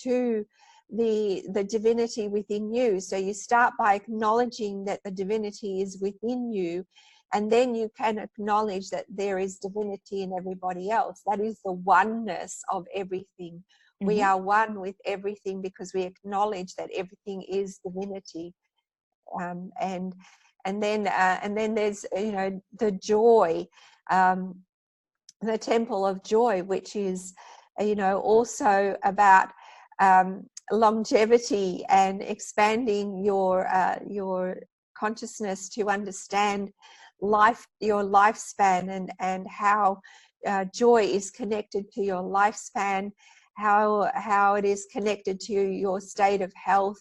[SPEAKER 2] to the divinity within you. So you start by acknowledging that the divinity is within you, and then you can acknowledge that there is divinity in everybody else. That is the oneness of everything. Mm-hmm. We are one with everything because we acknowledge that everything is divinity. And then there's, you know, the joy, the Temple of Joy, which is, you know, also about longevity and expanding your consciousness to understand life, your lifespan, and how joy is connected to your lifespan, how it is connected to your state of health,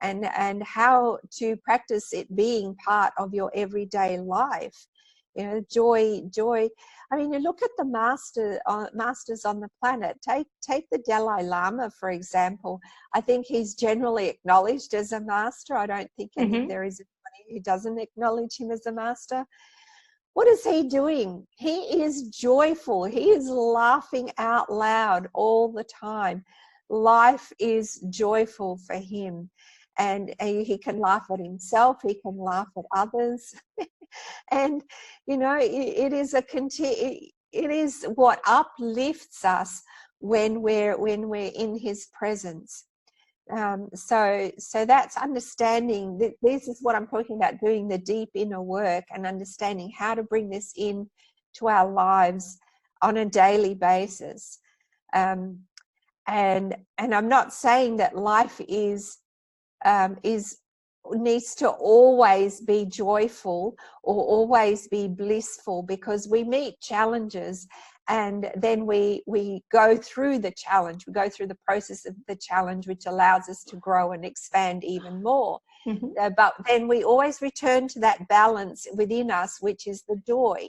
[SPEAKER 2] and how to practice it being part of your everyday life. You know, joy. I mean, you look at the masters on the planet. Take the Dalai Lama, for example. I think he's generally acknowledged as a master. I don't think there is anybody who doesn't acknowledge him as a master. What is he doing? He is joyful. He is laughing out loud all the time. Life is joyful for him. And he can laugh at himself. He can laugh at others. And, you know, it is what uplifts us when we're in his presence. So that's understanding that this is what I'm talking about, doing the deep inner work and understanding how to bring this in to our lives on a daily basis. And I'm not saying that life needs to always be joyful or always be blissful, because we meet challenges and then we go through the challenge, we go through the process of the challenge, which allows us to grow and expand even more. But then we always return to that balance within us, which is the joy.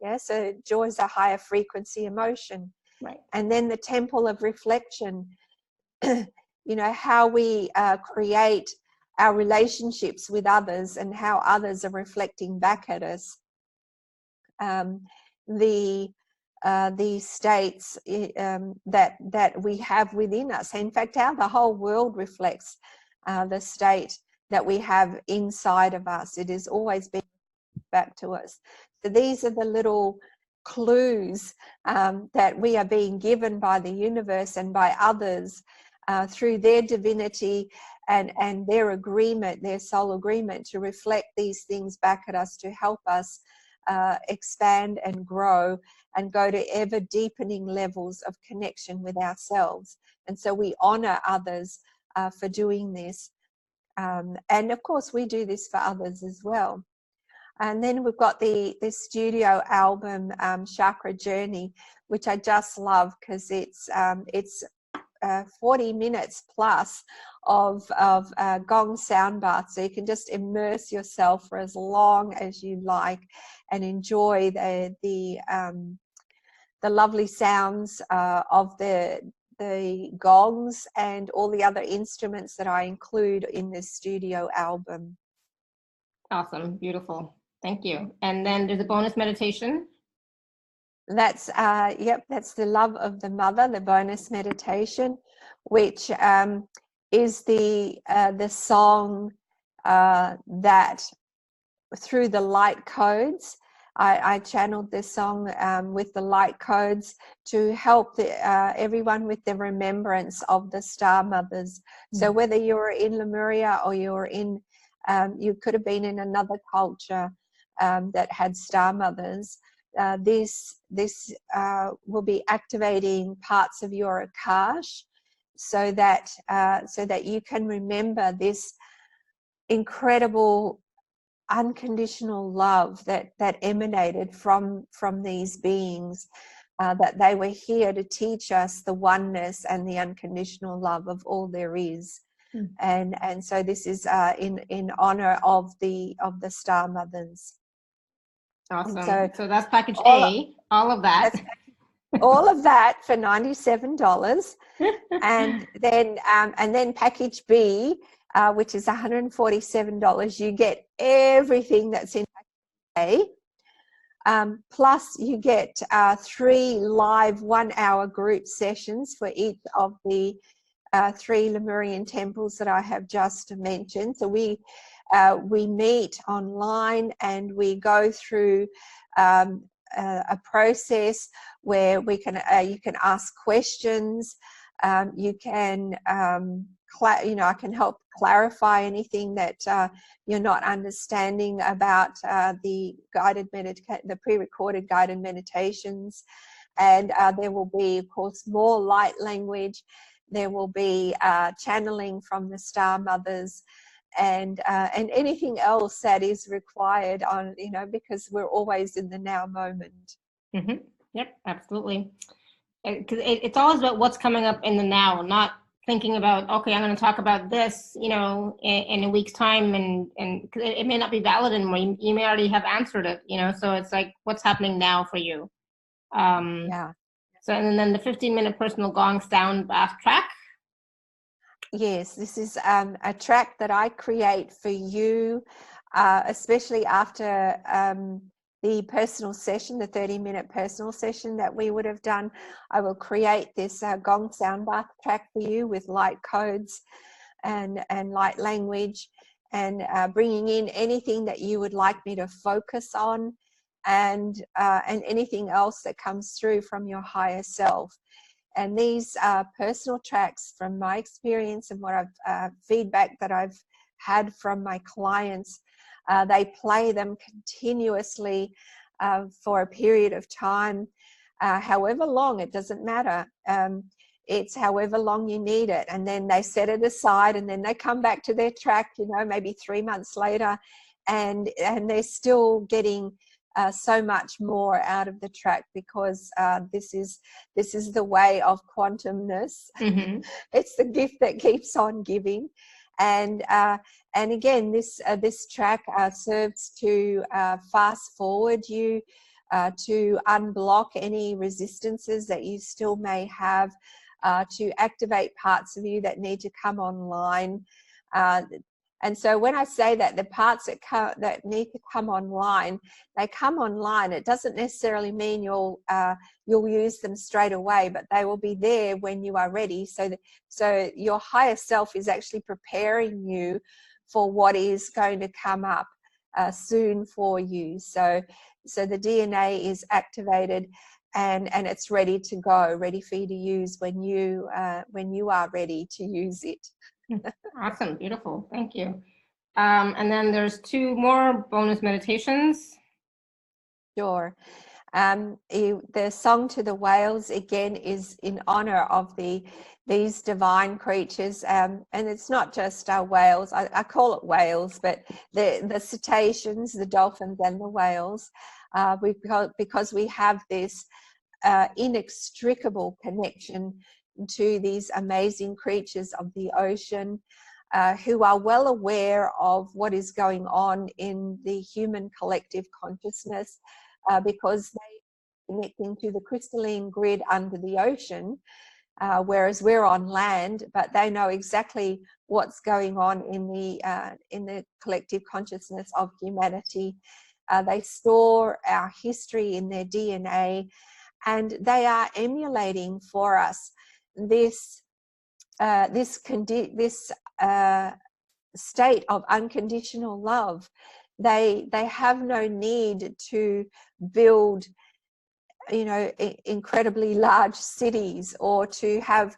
[SPEAKER 2] Yeah, so joy is a higher frequency emotion.
[SPEAKER 1] Right.
[SPEAKER 2] And then the temple of reflection, you know, how we create our relationships with others and how others are reflecting back at us. The states that we have within us. In fact, how the whole world reflects the state that we have inside of us. It is always being back to us. So these are the little clues that we are being given by the universe and by others through their divinity and their agreement, their soul agreement, to reflect these things back at us, to help us expand and grow and go to ever deepening levels of connection with ourselves. And so we honor others for doing this. And of course, we do this for others as well. And then we've got the studio album, Chakra Journey, which I just love because it's 40 minutes plus of gong sound baths, so you can just immerse yourself for as long as you like and enjoy the lovely sounds of the gongs and all the other instruments that I include in this studio album.
[SPEAKER 1] Awesome, beautiful, thank you. And then there's a bonus meditation.
[SPEAKER 2] That's that's the Love of the Mother, the bonus meditation, which is the song that through the light codes, I channeled this song with the light codes to help everyone with the remembrance of the star mothers. So whether you're in Lemuria or you're in, you could have been in another culture that had star mothers, this will be activating parts of your Akash, so that you can remember this incredible unconditional love that emanated from these beings, that they were here to teach us the oneness and the unconditional love of all there is. And so this is in honor of the star mothers.
[SPEAKER 1] Awesome.
[SPEAKER 2] So
[SPEAKER 1] that's package A, all of that.
[SPEAKER 2] All of that for $97. And then package B, which is $147, you get everything that's in package A. Plus you get 3 live 1-hour group sessions for each of the 3 Lemurian temples that I have just mentioned. So we meet online and we go through a process where we can you can ask questions. You can I can help clarify anything that you're not understanding about the pre-recorded guided meditations. And there will be, of course, more light language. there will be channeling from the star mothers, and anything else that is required on, you know, because we're always in the now moment.
[SPEAKER 1] Mm-hmm. Yep, absolutely. Because it's always about what's coming up in the now, not thinking about, okay, I'm going to talk about this, you know, in a week's time, and cause it may not be valid anymore. You may already have answered it, you know, so it's like, what's happening now for you?
[SPEAKER 2] Yeah.
[SPEAKER 1] So, and then the 15-minute personal gong sound bath track.
[SPEAKER 2] Yes, this is a track that I create for you, especially after the personal session, the 30-minute personal session that we would have done. I will create this gong sound bath track for you with light codes and light language, and bringing in anything that you would like me to focus on, and anything else that comes through from your higher self. And these personal tracks, from my experience and what I've feedback that I've had from my clients, they play them continuously for a period of time, however long, it doesn't matter. It's however long you need it, and then they set it aside, and then they come back to their track, you know, maybe 3 months later, and they're still getting so much more out of the track, because this is the way of quantumness.
[SPEAKER 1] Mm-hmm.
[SPEAKER 2] It's the gift that keeps on giving, and again, this track serves to fast forward you, to unblock any resistances that you still may have, to activate parts of you that need to come online. And so when I say that the parts that need to come online, they come online, it doesn't necessarily mean you'll use them straight away, but they will be there when you are ready. So your higher self is actually preparing you for what is going to come up soon for you. So the DNA is activated, and it's ready to go, ready for you to use when you are ready to use it.
[SPEAKER 1] Awesome, beautiful, thank you. And then there's 2 more bonus meditations.
[SPEAKER 2] Sure. The song to the whales, again, is in honor of these divine creatures, and it's not just whales. I call it whales, but the cetaceans, the dolphins, and the whales, because we have this inextricable connection to these amazing creatures of the ocean, who are well aware of what is going on in the human collective consciousness, because they are connecting to the crystalline grid under the ocean, whereas we're on land, but they know exactly what's going on in the collective consciousness of humanity. They store our history in their DNA, and they are emulating for us this state of unconditional love. They have no need to build, you know, incredibly large cities, or to have,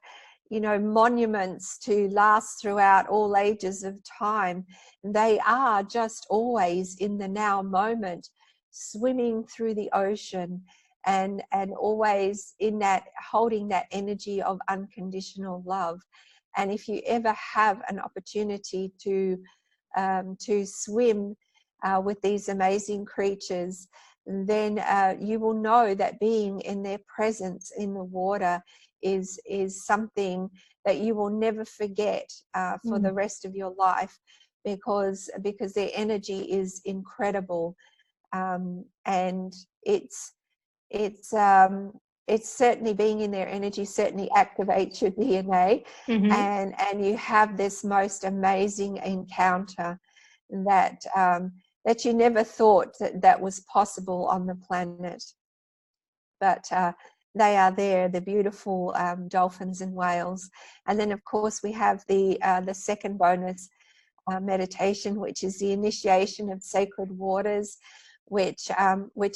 [SPEAKER 2] you know, monuments to last throughout all ages of time. They are just always in the now moment, swimming through the ocean, and always in that, holding that energy of unconditional love. And if you ever have an opportunity to swim with these amazing creatures, then you will know that being in their presence in the water is something that you will never forget for the rest of your life, because their energy is incredible, and it's certainly, being in their energy certainly activates your DNA,
[SPEAKER 1] Mm-hmm.
[SPEAKER 2] and you have this most amazing encounter that you never thought that was possible on the planet. But they are there, the beautiful dolphins and whales. And then, of course, we have the second bonus meditation, which is the initiation of sacred waters, which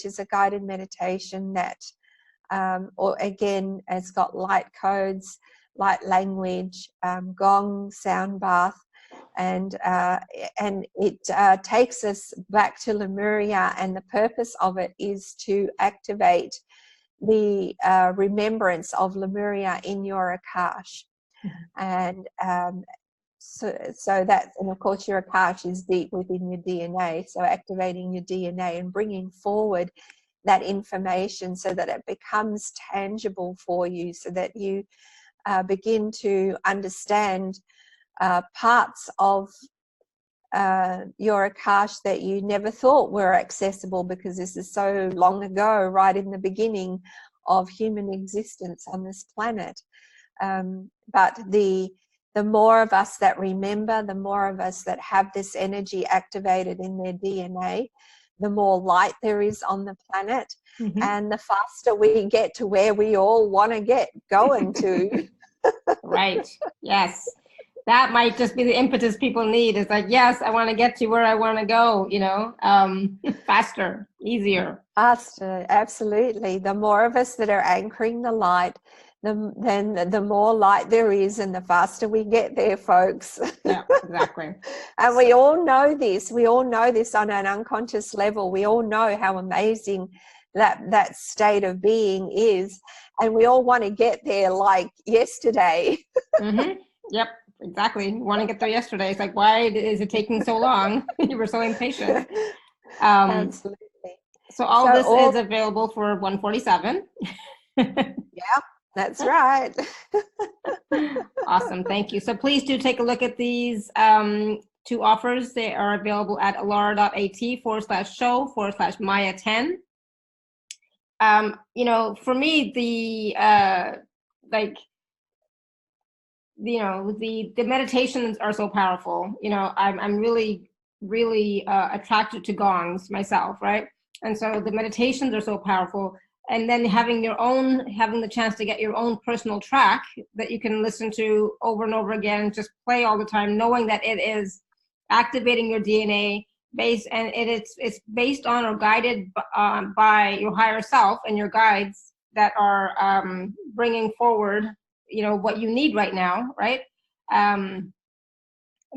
[SPEAKER 2] is a guided meditation that, or again, it's got light codes, light language, gong, sound bath, and it takes us back to Lemuria, and the purpose of it is to activate the remembrance of Lemuria in your Akash. And so that, and of course your Akash is deep within your DNA, so activating your DNA and bringing forward that information so that it becomes tangible for you, so that you begin to understand parts of your Akash that you never thought were accessible, because this is so long ago, right in the beginning of human existence on this planet. But the more of us that remember, the more of us that have this energy activated in their DNA, the more light there is on the planet, and the faster we get to where we all want to get going to.
[SPEAKER 1] Right. Yes. That might just be the impetus people need. It's like, yes, I want to get to where I want to go, you know, faster, easier.
[SPEAKER 2] Faster, absolutely. The more of us that are anchoring the light, then the more light there is, and the faster we get there, folks.
[SPEAKER 1] Yeah, exactly.
[SPEAKER 2] And we all know this. We all know this on an unconscious level. We all know how amazing that state of being is, and we all want to get there like yesterday.
[SPEAKER 1] Yep, exactly. You want to get there yesterday. It's like, why is it taking so long? You were so impatient.
[SPEAKER 2] Absolutely.
[SPEAKER 1] So all this is available for $147.
[SPEAKER 2] Yeah, that's right.
[SPEAKER 1] Awesome. Thank you. So please do take a look at these two offers. They are available at alara.at/show/Maya10. You know, for me, the meditations are so powerful. You know, I'm really attracted to gongs myself, right? And so the meditations are so powerful. And then having the chance to get your own personal track that you can listen to over and over again, just play all the time, knowing that it is activating your DNA based, and it's based on or guided by your higher self and your guides that are bringing forward, you know, what you need right now, right?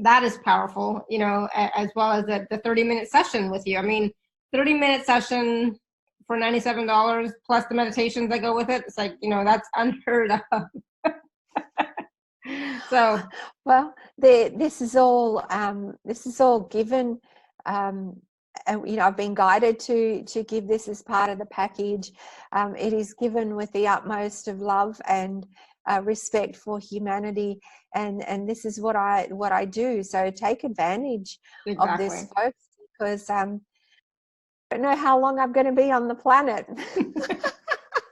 [SPEAKER 1] That is powerful, you know, as well as the 30-minute session with you. I mean, 30-minute session for $97 plus the meditations that go with it. It's like, you know, that's unheard of. So,
[SPEAKER 2] well, this is all given. You know, I've been guided to give this as part of the package. It is given with the utmost of love and respect for humanity, and this is what I do. So take advantage of this, folks, because I don't know how long I'm going to be on the planet.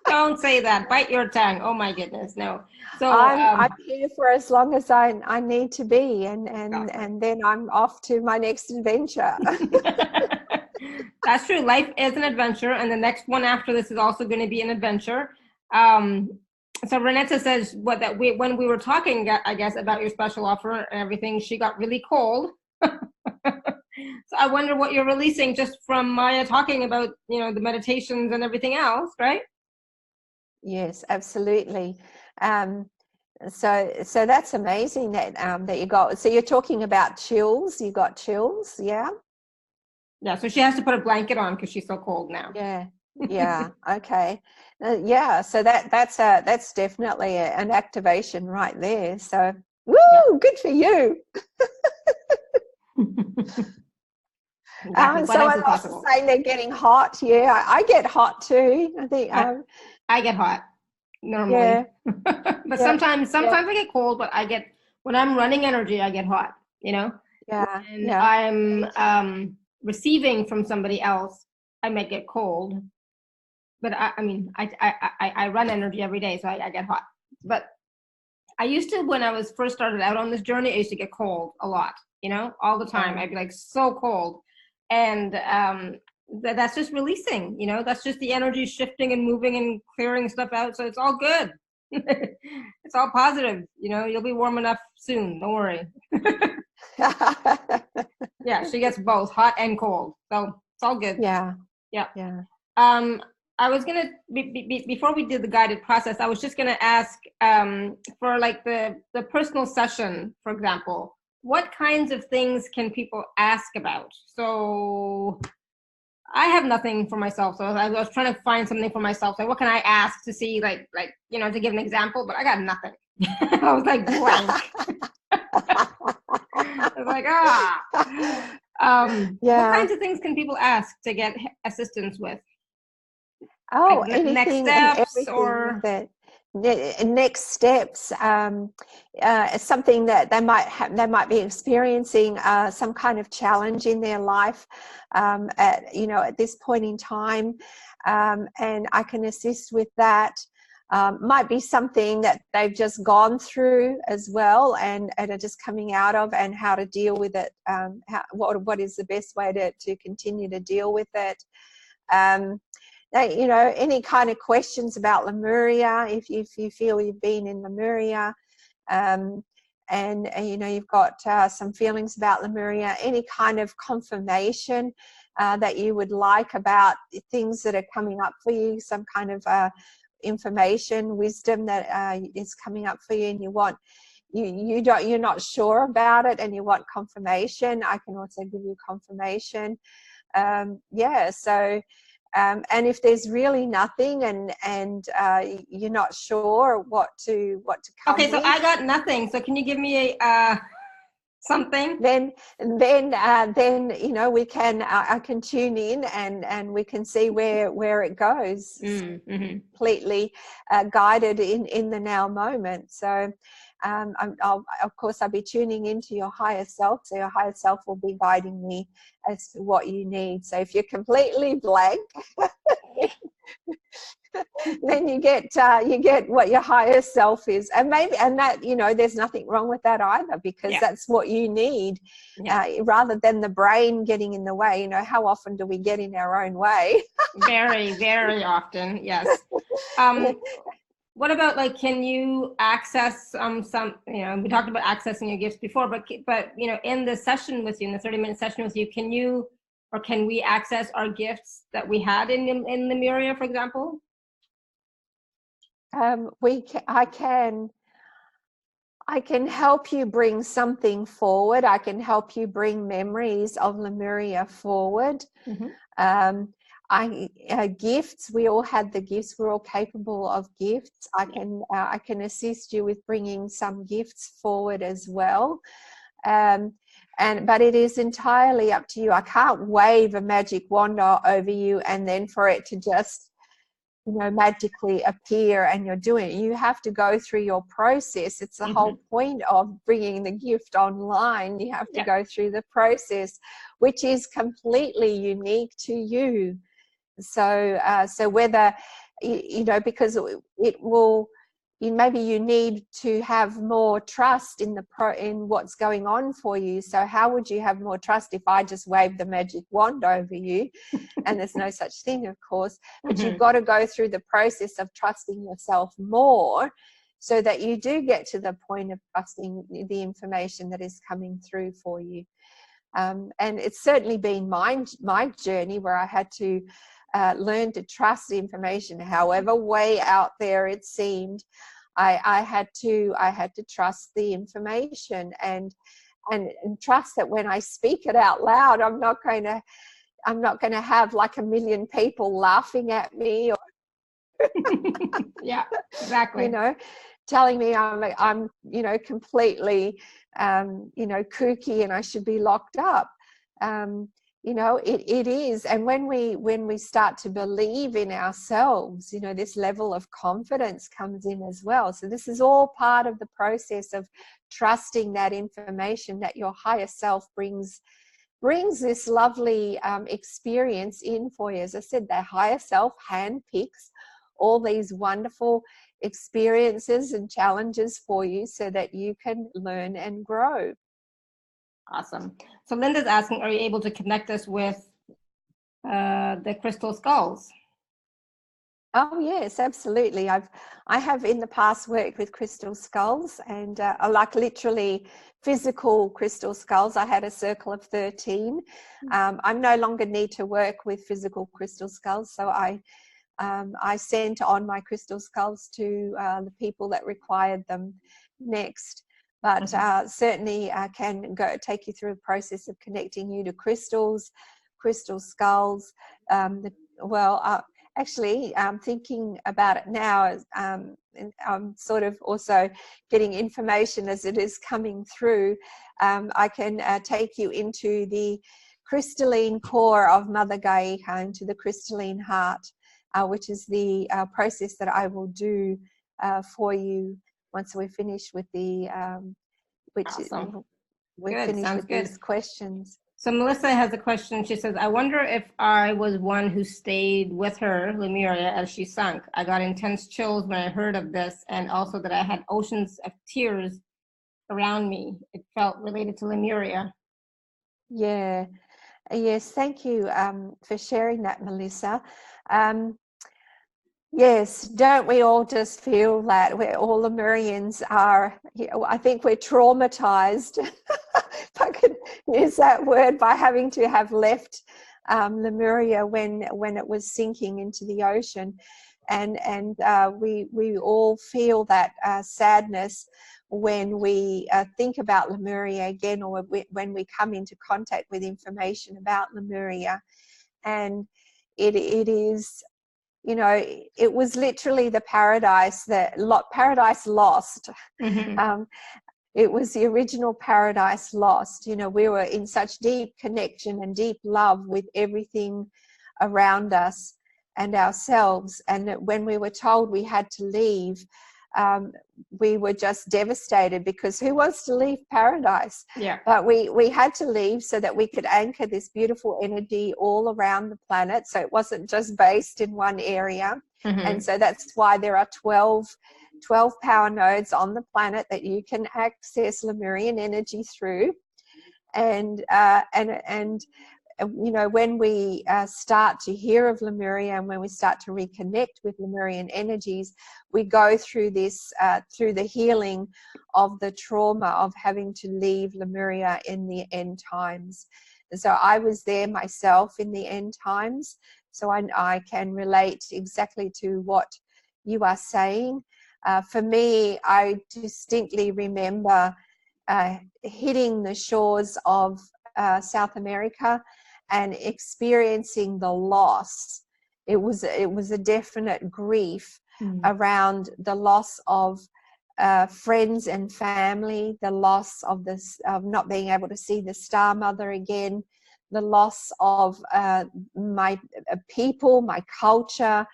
[SPEAKER 1] Don't say that. Bite your tongue. Oh my goodness, no. So
[SPEAKER 2] I'm here for as long as I need to be, and then I'm off to my next adventure.
[SPEAKER 1] That's true. Life is an adventure, and the next one after this is also going to be an adventure. So Renetta says when we were talking, I guess, about your special offer and everything, she got really cold. So I wonder what you're releasing just from Maya talking about, you know, the meditations and everything else, right?
[SPEAKER 2] Yes, absolutely. So that's amazing that you got. So you're talking about chills. You got chills, yeah.
[SPEAKER 1] Yeah. So she has to put a blanket on because she's so cold now.
[SPEAKER 2] Yeah. Okay. Yeah. So that's definitely an activation right there. So woo, yeah. Good for you.
[SPEAKER 1] Exactly.
[SPEAKER 2] Someone else is saying they're getting hot. Yeah, I get hot too. I think
[SPEAKER 1] I get hot normally.
[SPEAKER 2] Yeah.
[SPEAKER 1] But sometimes I get cold, but when I'm running energy, I get hot, you know?
[SPEAKER 2] Yeah.
[SPEAKER 1] And I'm receiving from somebody else, I might get cold. But I run energy every day, so I get hot. But I used to, when I was first started out on this journey, I used to get cold a lot, you know, all the time. I'd be like so cold. And that's just releasing, you know, that's just the energy shifting and moving and clearing stuff out. So it's all good. It's all positive, you know, you'll be warm enough soon. Don't worry. Yeah, she gets both hot and cold. So it's all good.
[SPEAKER 2] Yeah.
[SPEAKER 1] I was gonna before we did the guided process, I was just gonna ask for like the personal session, for example, what kinds of things can people ask about? So I have nothing for myself, so I was trying to find something for myself. So what can I ask to see, like you know, to give an example? But I got nothing. I was like blank. I was like, what
[SPEAKER 2] Yeah.
[SPEAKER 1] kinds of things can people ask to get assistance with?
[SPEAKER 2] Oh,
[SPEAKER 1] Like next
[SPEAKER 2] anything and
[SPEAKER 1] steps
[SPEAKER 2] everything
[SPEAKER 1] or?
[SPEAKER 2] that next steps, something that they might be experiencing some kind of challenge in their life at this point in time, and I can assist with that. Might be something that they've just gone through as well, and are just coming out of, and how to deal with it. What is the best way to continue to deal with it? Any kind of questions about Lemuria, if you feel you've been in Lemuria, and you've got some feelings about Lemuria, any kind of confirmation that you would like about things that are coming up for you, some kind of information, wisdom that is coming up for you, and you're not sure about it and you want confirmation, I can also give you confirmation. And if there's really nothing and you're not sure what to come
[SPEAKER 1] Okay, so
[SPEAKER 2] with,
[SPEAKER 1] I got nothing. So can you give me something?
[SPEAKER 2] then we can I can tune in and we can see where it goes.
[SPEAKER 1] Mm-hmm.
[SPEAKER 2] Completely guided in the now moment. So of course I'll be tuning into your higher self, so your higher self will be guiding me as to what you need. So if you're completely blank, then you get what your higher self is, and that there's nothing wrong with that either, because that's what you need, rather than the brain getting in the way. How often do we get in our own way?
[SPEAKER 1] Very, very often, yes. What about, like, can you access some we talked about accessing your gifts before, but in the session with you, in the 30-minute session with you, can we access our gifts that we had in Lemuria, for example?
[SPEAKER 2] I can help you bring something forward. I can help you bring memories of Lemuria forward.
[SPEAKER 1] Mm-hmm.
[SPEAKER 2] Gifts, we all had the gifts, we're all capable of gifts. I can assist you with bringing some gifts forward as well. But it is entirely up to you. I can't wave a magic wand over you and then for it to just magically appear and you're doing it. You have to go through your process. It's the whole point of bringing the gift online. You have to go through the process, which is completely unique to you. So whether because it will, maybe you need to have more trust in what's going on for you. So how would you have more trust if I just waved the magic wand over you? And there's no such thing, of course. But you've got to go through the process of trusting yourself more, so that you do get to the point of trusting the information that is coming through for you. And it's certainly been my journey, where I had to learn to trust the information, however way out there it seemed. I had to trust the information and trust that when I speak it out loud, I'm not going to have like a million people laughing at me, or
[SPEAKER 1] Yeah, exactly.
[SPEAKER 2] Telling me I'm completely kooky and I should be locked up. It is. And when we start to believe in ourselves, this level of confidence comes in as well. So this is all part of the process of trusting that information that your higher self brings this lovely experience in for you. As I said, the higher self handpicks all these wonderful experiences and challenges for you so that you can learn and grow.
[SPEAKER 1] Awesome. So Linda's asking, are you able to connect us with the crystal skulls?
[SPEAKER 2] Oh yes, absolutely. I have in the past worked with crystal skulls, and like literally physical crystal skulls. I had a circle of 13. I no longer need to work with physical crystal skulls, so I sent on my crystal skulls to the people that required them next. But certainly can take you through a process of connecting you to crystal skulls. actually, thinking about it now, and I'm sort of also getting information as it is coming through. I can take you into the crystalline core of Mother Gaia, into the crystalline heart, which is the process that I will do for you once we're finished with the
[SPEAKER 1] Awesome.
[SPEAKER 2] we're
[SPEAKER 1] Good.
[SPEAKER 2] finished
[SPEAKER 1] Sounds
[SPEAKER 2] with
[SPEAKER 1] good.
[SPEAKER 2] these questions.
[SPEAKER 1] So Melissa has a question. She says, I wonder if I was one who stayed with her, Lemuria, as she sunk. I got intense chills when I heard of this, and also that I had oceans of tears around me. It felt related to Lemuria.
[SPEAKER 2] Yeah. Yes, thank you for sharing that, Melissa. Yes, don't we all just feel that we're all Lemurians are, I think we're traumatized, if I could use that word, by having to have left Lemuria when it was sinking into the ocean. And we all feel that sadness when we think about Lemuria again, or when we come into contact with information about Lemuria. And it is, you know, it was literally the paradise paradise lost.
[SPEAKER 1] Mm-hmm.
[SPEAKER 2] It was the original paradise lost. You know, we were in such deep connection and deep love with everything around us and ourselves. And that when we were told we had to leave, we were just devastated, because who wants to leave paradise?
[SPEAKER 1] Yeah.
[SPEAKER 2] But we had to leave so that we could anchor this beautiful energy all around the planet. So it wasn't just based in one area.
[SPEAKER 1] Mm-hmm.
[SPEAKER 2] And so that's why there are 12 power nodes on the planet that you can access Lemurian energy through. And you know, when we start to hear of Lemuria, and when we start to reconnect with Lemurian energies, we go through this, through the healing of the trauma of having to leave Lemuria in the end times. And so I was there myself in the end times, so I can relate exactly to what you are saying. For me, I distinctly remember hitting the shores of South America and experiencing the loss. It was a definite grief around the loss of friends and family, the loss of not being able to see the Star Mother again, the loss of my people, my culture,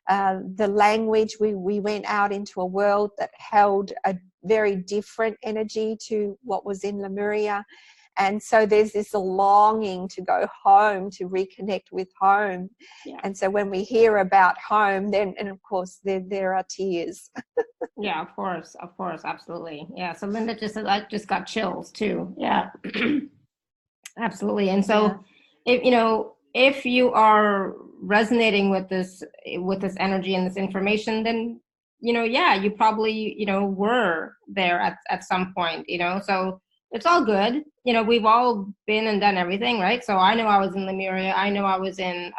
[SPEAKER 2] the language. We went out into a world that held a very different energy to what was in Lemuria. And so there's this longing to go home, to reconnect with home.
[SPEAKER 1] Yeah.
[SPEAKER 2] And so when we hear about home, then, and of course, there are tears.
[SPEAKER 1] Yeah, of course, absolutely. Yeah, so Linda just said, I just got chills too. Yeah, absolutely. And so,
[SPEAKER 2] Yeah.
[SPEAKER 1] if you are resonating with this energy and this information, then yeah, you probably were there at some point. So it's all good. We've all been and done everything, right? So I know I was in Lemuria. I know I was in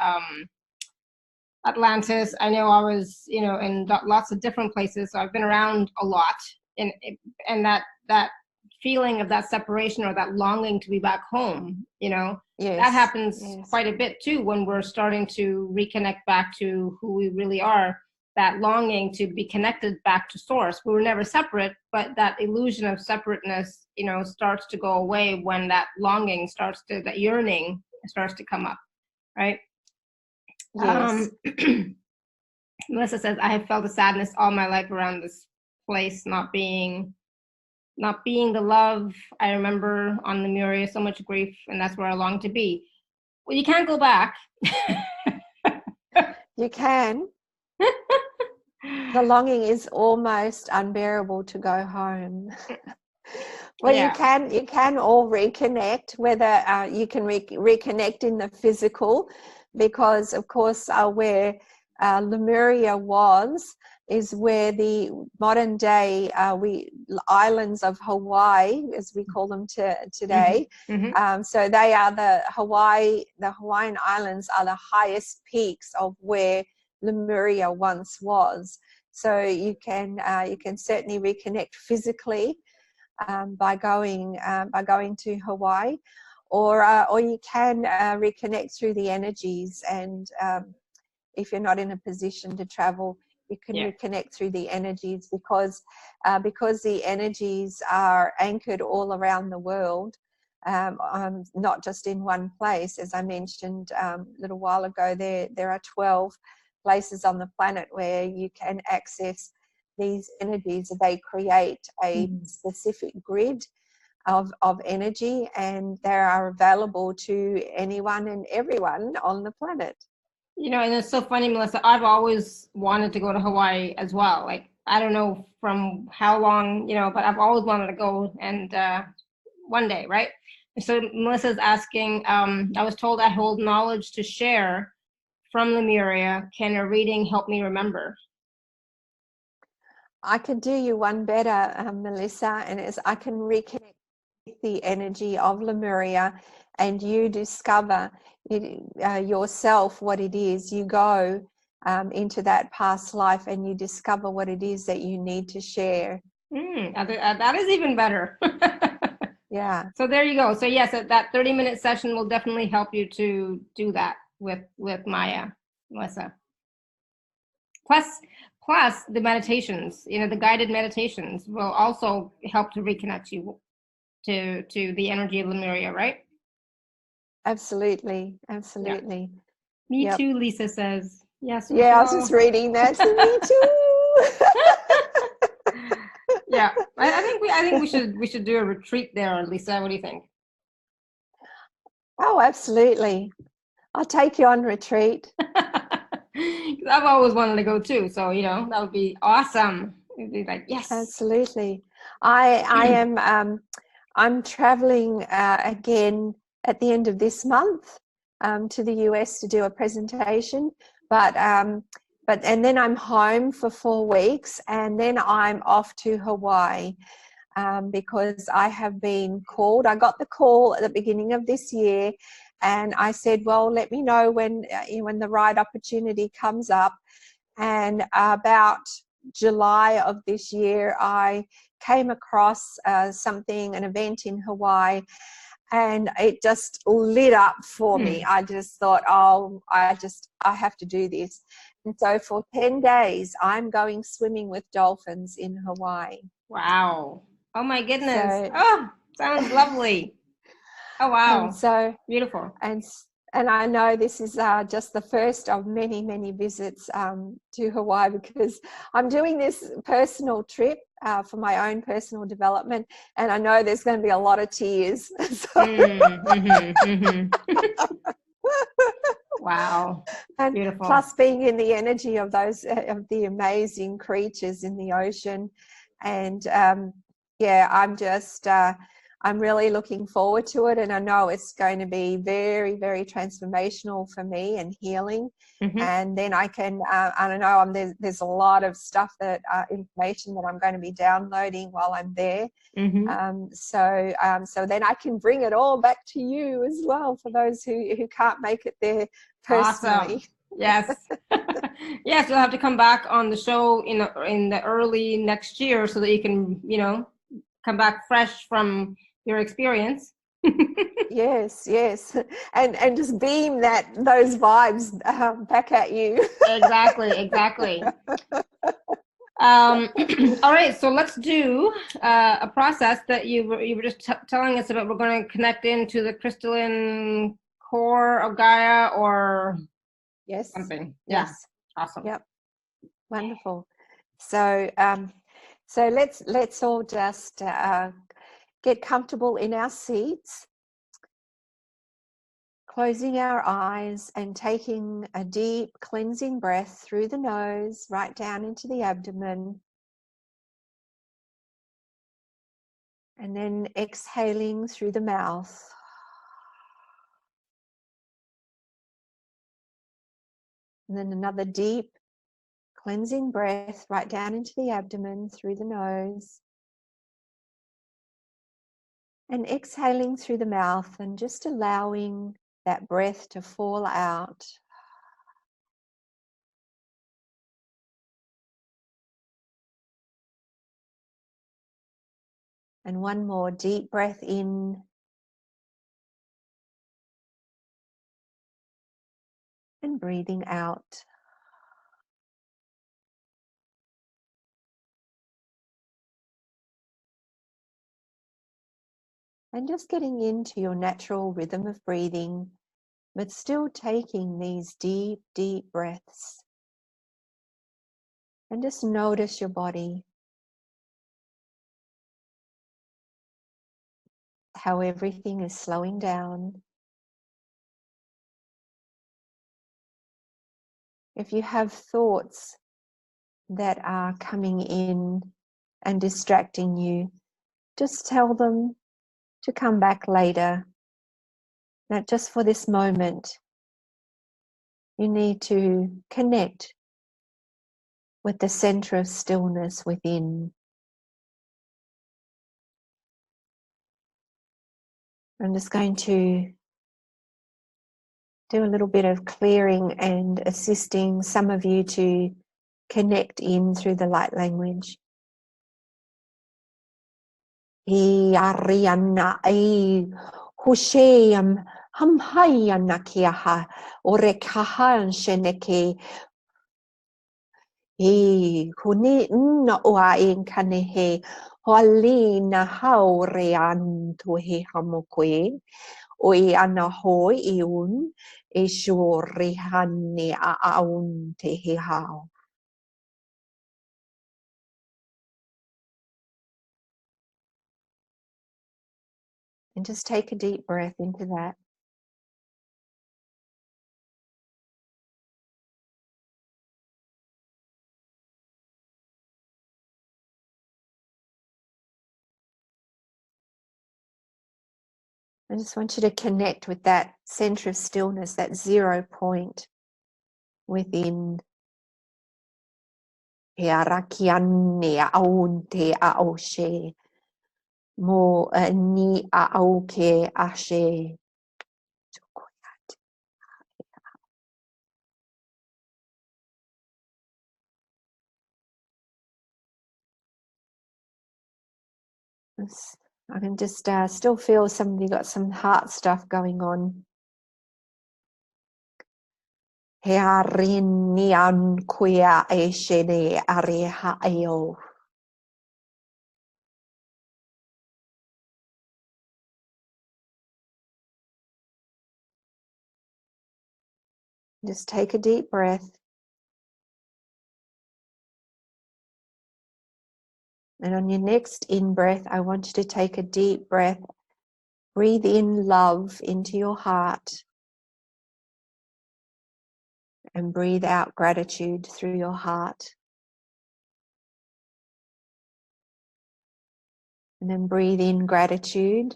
[SPEAKER 1] Atlantis. I know I was, in lots of different places. So I've been around a lot, and that feeling of that separation, or that longing to be back home,
[SPEAKER 2] Yes.
[SPEAKER 1] that happens
[SPEAKER 2] Yes.
[SPEAKER 1] quite a bit too when we're starting to reconnect back to who we really are. That longing to be connected back to source. We were never separate, but that illusion of separateness, starts to go away when that longing that yearning starts to come up, right?
[SPEAKER 2] Yes.
[SPEAKER 1] Melissa says, I have felt a sadness all my life around this place not being the love I remember on Lemuria. So much grief, and that's where I long to be. Well, you can't go back.
[SPEAKER 2] You can. The longing is almost unbearable to go home. Well,
[SPEAKER 1] Yeah.
[SPEAKER 2] you can all reconnect, whether you can reconnect in the physical, because of course where Lemuria is where the modern day islands of Hawaii, as we call them today.
[SPEAKER 1] Mm-hmm.
[SPEAKER 2] So they are the Hawaiian Islands are the highest peaks of where Lemuria once was. So you can certainly reconnect physically by going to Hawaii, or you can reconnect through the energies. And if you're not in a position to travel, you can reconnect through the energies, because the energies are anchored all around the world, not just in one place. As I mentioned a little while ago, there are 12 places on the planet where you can access these energies. They create a specific grid of energy, and they are available to anyone and everyone on the planet.
[SPEAKER 1] You know, and it's so funny, Melissa, I've always wanted to go to Hawaii as well. Like, I don't know from how long, you know, but I've always wanted to go, and one day, right? So Melissa's asking, I was told I hold knowledge to share from Lemuria. Can a reading help me remember?
[SPEAKER 2] I can do you one better, Melissa, and it's I can reconnect with the energy of Lemuria, and you discover yourself what it is. You go into that past life and you discover what it is that you need to share.
[SPEAKER 1] That is even better.
[SPEAKER 2] Yeah.
[SPEAKER 1] So there you go. So yes, that 30-minute session will definitely help you to do that with Maya, Melissa. Plus the meditations, you know, the guided meditations will also help to reconnect you to the energy of Lemuria, right?
[SPEAKER 2] Absolutely.
[SPEAKER 1] Yeah. Me too, Lisa says. Yes.
[SPEAKER 2] Yeah, I was just reading that. Me too.
[SPEAKER 1] Yeah, I think we should do a retreat there, Lisa. What do you think?
[SPEAKER 2] Oh, absolutely. I'll take you on retreat.
[SPEAKER 1] I've always wanted to go too, so you know that would be awesome. It'd be like, yes.
[SPEAKER 2] Absolutely. I'm traveling again at the end of this month to the US to do a presentation, but and then I'm home for 4 weeks, and then I'm off to Hawaii because I have been called. I got the call at the beginning of this year, and I said, well, let me know when the right opportunity comes up. And about July of this year, I came across an event in Hawaii, and it just lit up for me. I just thought, oh, I have to do this. And so for 10 days, I'm going swimming with dolphins in Hawaii.
[SPEAKER 1] Wow. Oh my goodness. Oh, sounds lovely. Oh, wow.
[SPEAKER 2] And so
[SPEAKER 1] beautiful.
[SPEAKER 2] And I know this is just the first of many, many visits to Hawaii, because I'm doing this personal trip for my own personal development, and I know there's going to be a lot of tears.
[SPEAKER 1] Wow.
[SPEAKER 2] And
[SPEAKER 1] beautiful.
[SPEAKER 2] Plus being in the energy of those of the amazing creatures in the ocean, and I'm really looking forward to it, and I know it's going to be very, very transformational for me and healing. And then I can, I don't know, there's a lot of stuff information that I'm going to be downloading while I'm there. So then I can bring it all back to you as well, for those who can't make it there personally.
[SPEAKER 1] Awesome. Yes. Yes, you'll have to come back on the show in the early next year so that you can, you know, come back fresh from your experience.
[SPEAKER 2] Yes, and just beam those vibes back at you.
[SPEAKER 1] Exactly. All right, so let's do a process that you were just telling us about. We're going to connect into the crystalline core of Gaia, or something.
[SPEAKER 2] Yes.
[SPEAKER 1] Awesome.
[SPEAKER 2] Yep. Wonderful. So let's all just get comfortable in our seats, closing our eyes and taking a deep cleansing breath through the nose, right down into the abdomen, and then exhaling through the mouth. And then another deep cleansing breath right down into the abdomen through the nose. And exhaling through the mouth, and just allowing that breath to fall out. And one more deep breath in. And breathing out. And just getting into your natural rhythm of breathing, but still taking these deep, deep breaths. And just notice your body, how everything is slowing down. If you have thoughts that are coming in and distracting you, just tell them to come back later. That just for this moment, you need to connect with the center of stillness within. I'm just going to do a little bit of clearing and assisting some of you to connect in through the light language. E ariana e husheam hamhayana kiaha orekahan sheneke e huni na oa in kanehe hoali na haurean to he hamokwe o e ana hoi iun e shorehane a aun te he hao. And just take a deep breath into that. I just want you to connect with that center of stillness, that 0 point within. He arakiane a aun te a oshe mo ni a auke ashe. I can just still feel some of you got some heart stuff going on. He arini an kuia e shene areha eo. Just take a deep breath. And on your next in-breath, I want you to take a deep breath. Breathe in love into your heart. And breathe out gratitude through your heart. And then breathe in gratitude.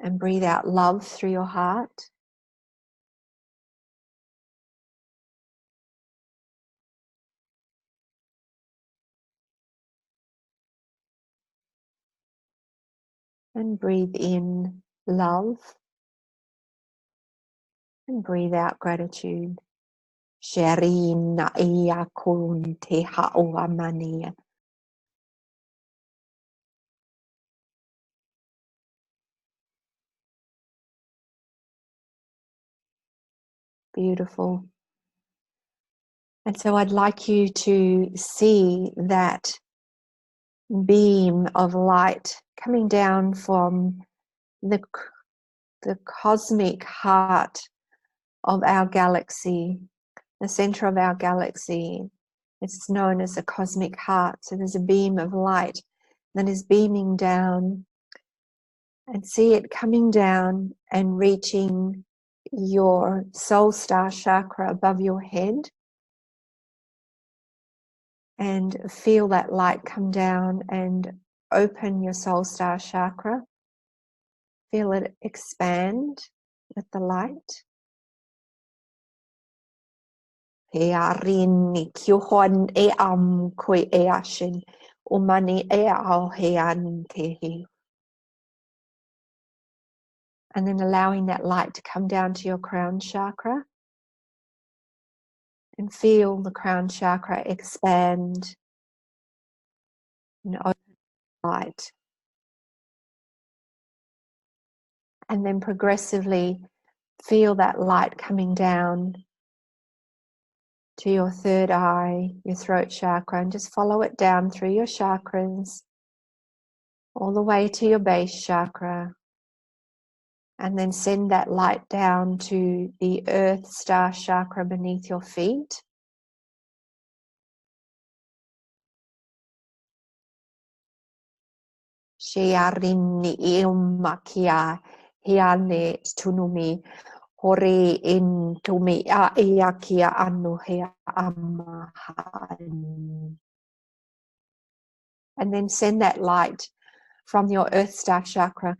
[SPEAKER 2] And breathe out love through your heart. And breathe in love. And breathe out gratitude. Sherina ia kun te ha'oa mania. Beautiful. And so I'd like you to see that beam of light coming down from the cosmic heart of our galaxy, the center of our galaxy. It's known as a cosmic heart. So there's a beam of light that is beaming down, and see it coming down and reaching your soul star chakra above your head. And feel that light come down and open your soul star chakra. Feel it expand with the light. He arini kiohon e am koe e ashin umani e ao he an te he. And then allowing that light to come down to your crown chakra. And feel the crown chakra expand and open light. And then progressively feel that light coming down to your third eye, your throat chakra, and just follow it down through your chakras, all the way to your base chakra. And then send that light down to the earth star chakra beneath your feet. Shearini iumakia hiane tunumi hore in tumi a iakia anu hea amahan. And then send that light from your earth star chakra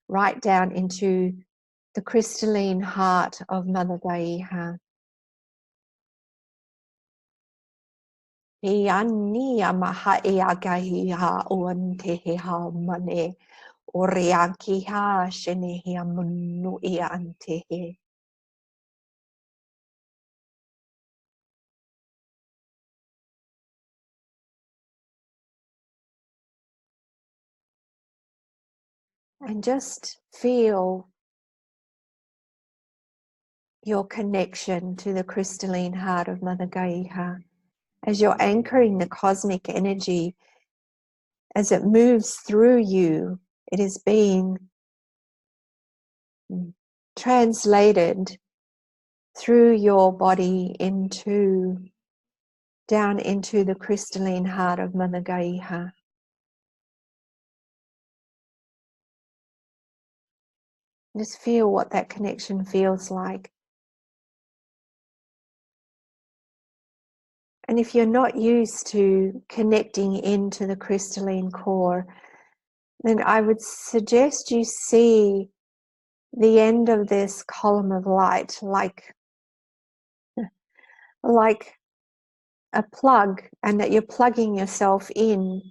[SPEAKER 2] right down into the crystalline heart of Mother Gaia. Iani amaha eagahiha uanteha mane oriakiha shenehia munu iantehe. And just feel your connection to the crystalline heart of Mother Gaia as you're anchoring the cosmic energy. As it moves through you, it is being translated through your body down into the crystalline heart of Mother Gaia. Just feel what that connection feels like. And if you're not used to connecting into the crystalline core, then I would suggest you see the end of this column of light like a plug, and that you're plugging yourself in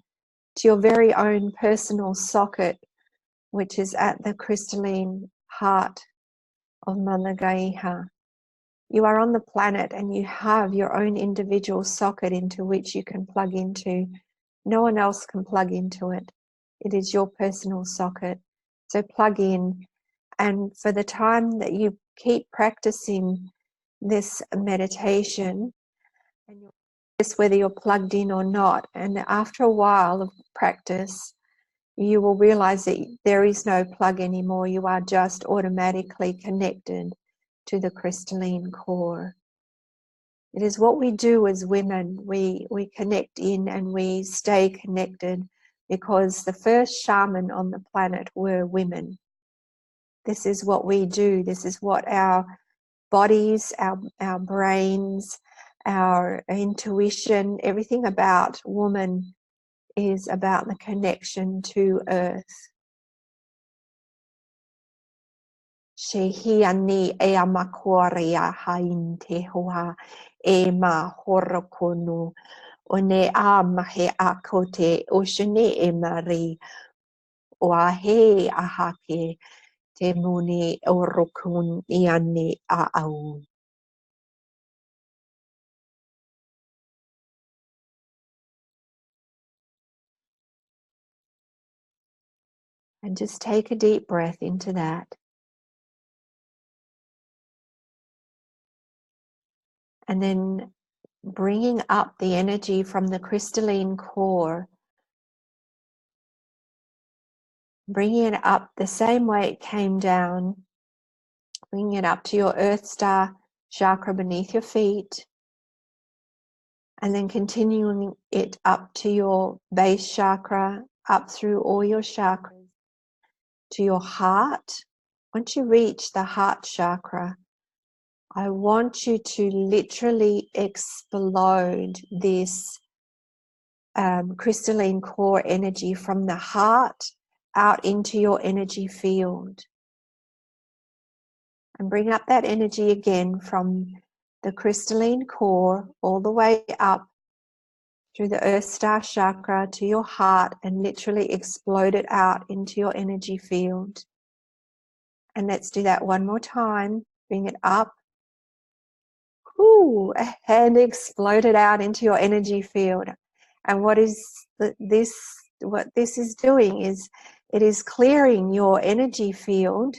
[SPEAKER 2] to your very own personal socket, which is at the crystalline heart of Mother Gaia. You are on the planet and you have your own individual socket into which you can plug into. No one else can plug into it. It is your personal socket. So plug in, and for the time that you keep practicing this meditation, and you'll notice whether you're plugged in or not, and after a while of practice, you will realize that there is no plug anymore. You are just automatically connected to the crystalline core. It is what we do as women. We connect in and we stay connected because the first shaman on the planet were women. This is what we do. This is what our bodies, our brains, our intuition, everything about woman is about the connection to earth. Shehiani ea makoria hain te hoa e ma horokonu one a mahe akote oshane e mari o ahe ahake te muni orokun iane a au. And just take a deep breath into that. And then bringing up the energy from the crystalline core, bringing it up the same way it came down, bringing it up to your earth star chakra beneath your feet, and then continuing it up to your base chakra, up through all your chakras, to your heart. Once you reach the heart chakra, I want you to literally explode this crystalline core energy from the heart out into your energy field. And bring up that energy again from the crystalline core all the way up through the earth star chakra to your heart, and literally explode it out into your energy field. And let's do that one more time. Bring it up. Ooh, and explode it out into your energy field. And what this is doing is it is clearing your energy field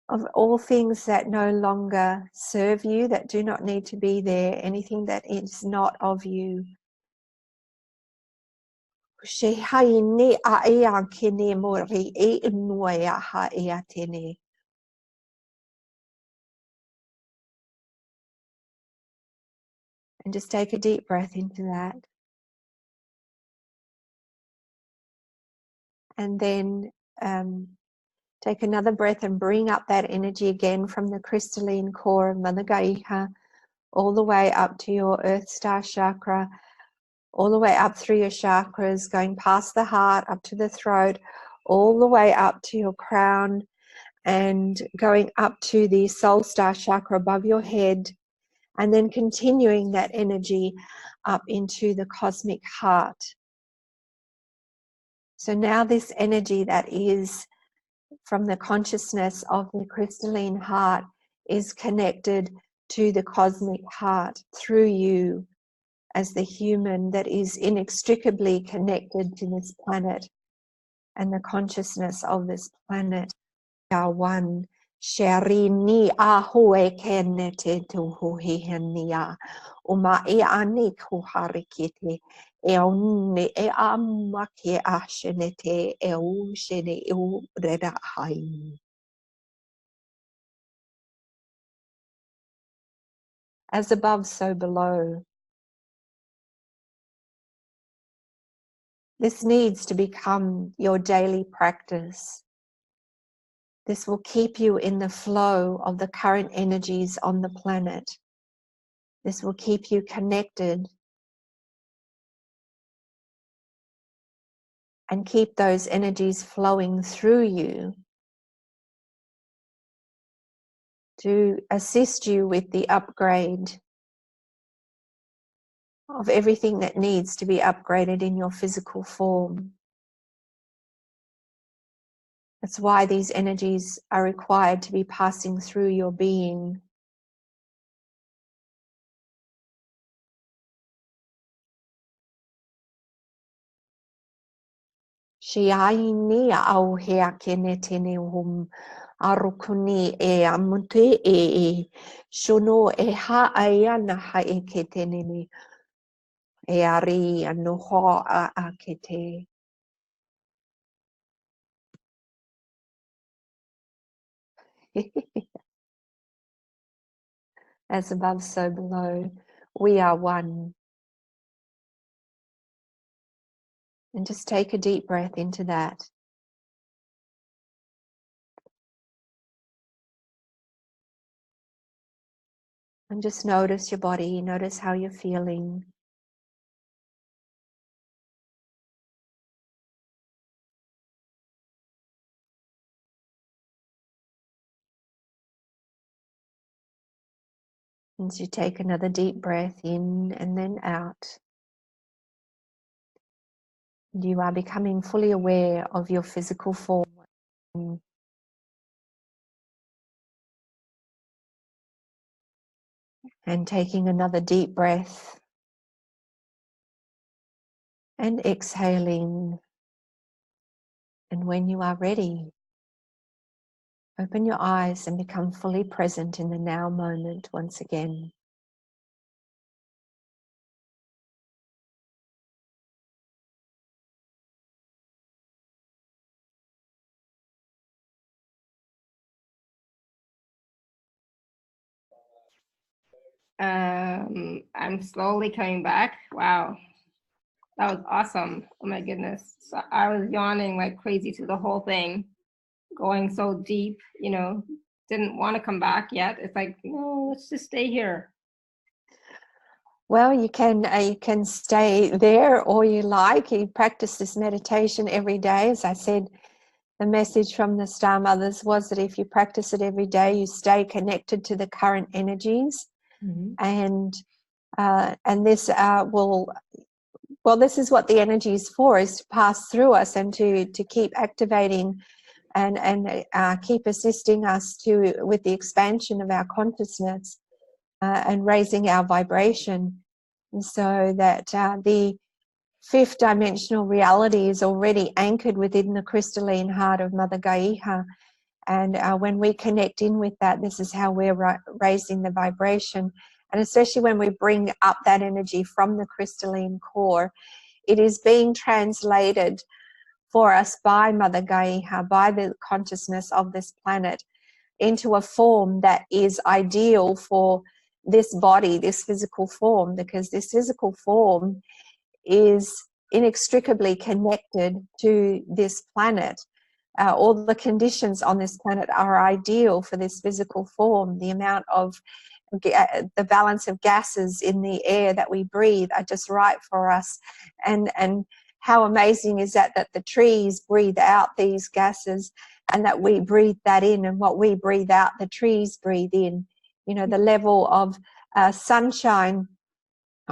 [SPEAKER 2] of all things that no longer serve you, that do not need to be there, anything that is not of you. And just take a deep breath into that. And then take another breath and bring up that energy again from the crystalline core of Mother Gaia, all the way up to your Earth Star chakra, all the way up through your chakras, going past the heart, up to the throat, all the way up to your crown, and going up to the Soul Star chakra above your head, and then continuing that energy up into the cosmic heart. So now this energy that is from the consciousness of the crystalline heart is connected to the cosmic heart through you as the human that is inextricably connected to this planet and the consciousness of this planet. Are one. Sharini ahue kenete tuhuhihenia uma e ani kuharikite eunne e amake ashenete eushene eureda hai. As above, so below. This needs to become your daily practice. This will keep you in the flow of the current energies on the planet. This will keep you connected and keep those energies flowing through you to assist you with the upgrade of everything that needs to be upgraded in your physical form. That's why these energies are required to be passing through your being. Shiaini au hea kene tene arukuni e amute e shono e ha ayana ha e ke tene ni e ari anoho a kete. As above, so below. We are one. And just take a deep breath into that. And just notice your body, notice how you're feeling. As you take another deep breath in and then out, you are becoming fully aware of your physical form. And taking another deep breath and exhaling. And when you are ready, open your eyes and become fully present in the now moment once again.
[SPEAKER 1] I'm slowly coming back. Wow, that was awesome. Oh my goodness. So I was yawning like crazy through the whole thing, going so deep, didn't want to come back yet. It's like, no, let's just stay here.
[SPEAKER 2] Well, you can stay there or you like. You practice this meditation every day. As I said, the message from the Star Mothers was that if you practice it every day, you stay connected to the current energies. Mm-hmm. And this this is what the energy is for, is to pass through us and to keep activating and keep assisting us with the expansion of our consciousness and raising our vibration, and so that the fifth dimensional reality is already anchored within the crystalline heart of Mother Gaia, And when we connect in with that, this is how we're raising the vibration. And especially when we bring up that energy from the crystalline core, it is being translated for us by Mother Gaia, by the consciousness of this planet, into a form that is ideal for this body, this physical form, because this physical form is inextricably connected to this planet. All the conditions on this planet are ideal for this physical form. The amount of the balance of gases in the air that we breathe are just right for us. And how amazing is that the trees breathe out these gases, and that we breathe that in, and what we breathe out, the trees breathe in. You know, the level of sunshine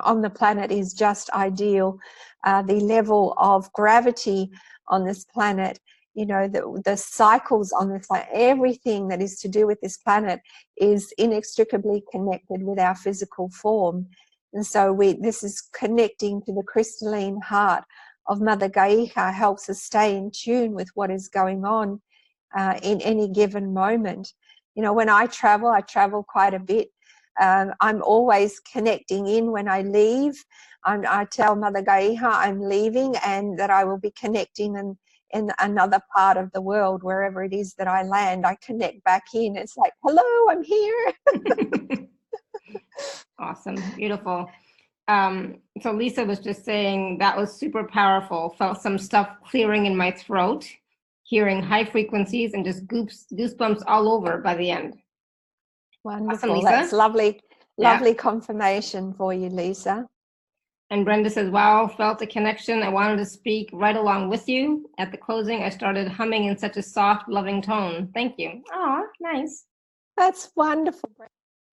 [SPEAKER 2] on the planet is just ideal. The level of gravity on this planet, you know, the cycles on this planet, everything that is to do with this planet is inextricably connected with our physical form. And so this is connecting to the crystalline heart of Mother Gaia, helps us stay in tune with what is going on in any given moment. You know, when I travel quite a bit. I'm always connecting in when I leave. I tell Mother Gaia I'm leaving, and that I will be connecting in another part of the world, wherever it is that I land. I connect back in. It's like, hello, I'm here.
[SPEAKER 1] Awesome. Beautiful. So Lisa was just saying that was super powerful. Felt some stuff clearing in my throat, hearing high frequencies, and just goosebumps all over by the end.
[SPEAKER 2] Wonderful.
[SPEAKER 1] Awesome,
[SPEAKER 2] That's lovely
[SPEAKER 1] Yeah.
[SPEAKER 2] confirmation for you, Lisa.
[SPEAKER 1] And Brenda says, wow, felt a connection. I wanted to speak right along with you. At the closing, I started humming in such a soft, loving tone. Thank you. Oh, nice.
[SPEAKER 2] That's wonderful.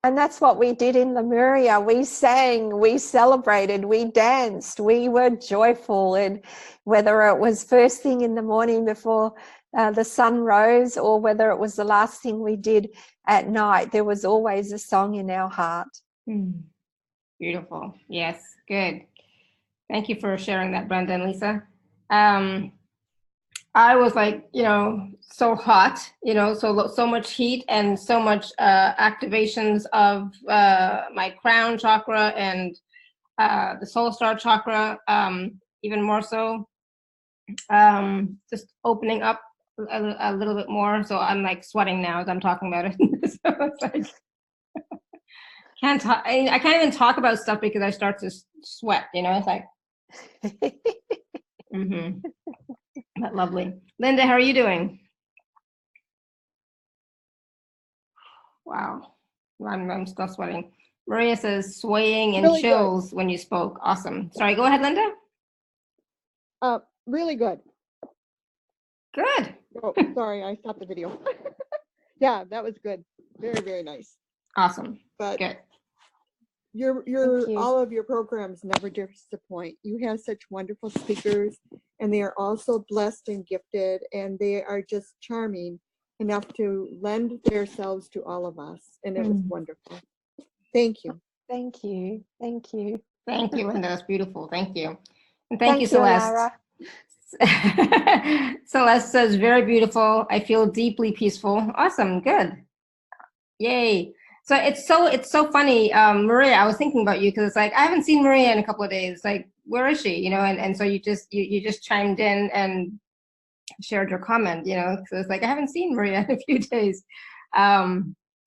[SPEAKER 2] And that's what we did in Lemuria. We sang, we celebrated, we danced, we were joyful. And whether it was first thing in the morning before the sun rose, or whether it was the last thing we did at night, there was always a song in our heart.
[SPEAKER 1] Beautiful. Yes, good. Thank you for sharing that, Brenda and Lisa. I was like, you know, so hot, you know, so much heat and so much activations of my crown chakra and the soul star chakra, even more so, just opening up a little bit more. So I'm like sweating now as I'm talking about it. So it's like, I can't even talk about stuff because I start to sweat, you know, it's like, But lovely. Linda, how are you doing? Wow, I'm still sweating. Maria says swaying and
[SPEAKER 3] Really
[SPEAKER 1] chills when you spoke. Awesome. Sorry, go ahead, Linda.
[SPEAKER 3] Really good.
[SPEAKER 1] Good.
[SPEAKER 3] Oh, sorry, I stopped the video. Yeah, that was good. Very, very nice.
[SPEAKER 1] Awesome.
[SPEAKER 3] But
[SPEAKER 1] Good.
[SPEAKER 3] your
[SPEAKER 2] you.
[SPEAKER 3] all of your programs never disappoint. You have such wonderful speakers, and they are also blessed and gifted, and they are just charming enough to lend themselves to all of us, and it was wonderful. Thank you.
[SPEAKER 2] Thank you. Thank you.
[SPEAKER 1] Thank you, Linda. That's beautiful. Thank you. And thank you,
[SPEAKER 2] Alara.
[SPEAKER 1] Celeste. Celeste says, very beautiful. I feel deeply peaceful. Awesome. Good. Yay. So it's so funny, Maria. I was thinking about you because it's like I haven't seen Maria in a couple of days. Like, where is she? You know, and so you just chimed in and shared your comment. You know, so it's like I haven't seen Maria in a few days.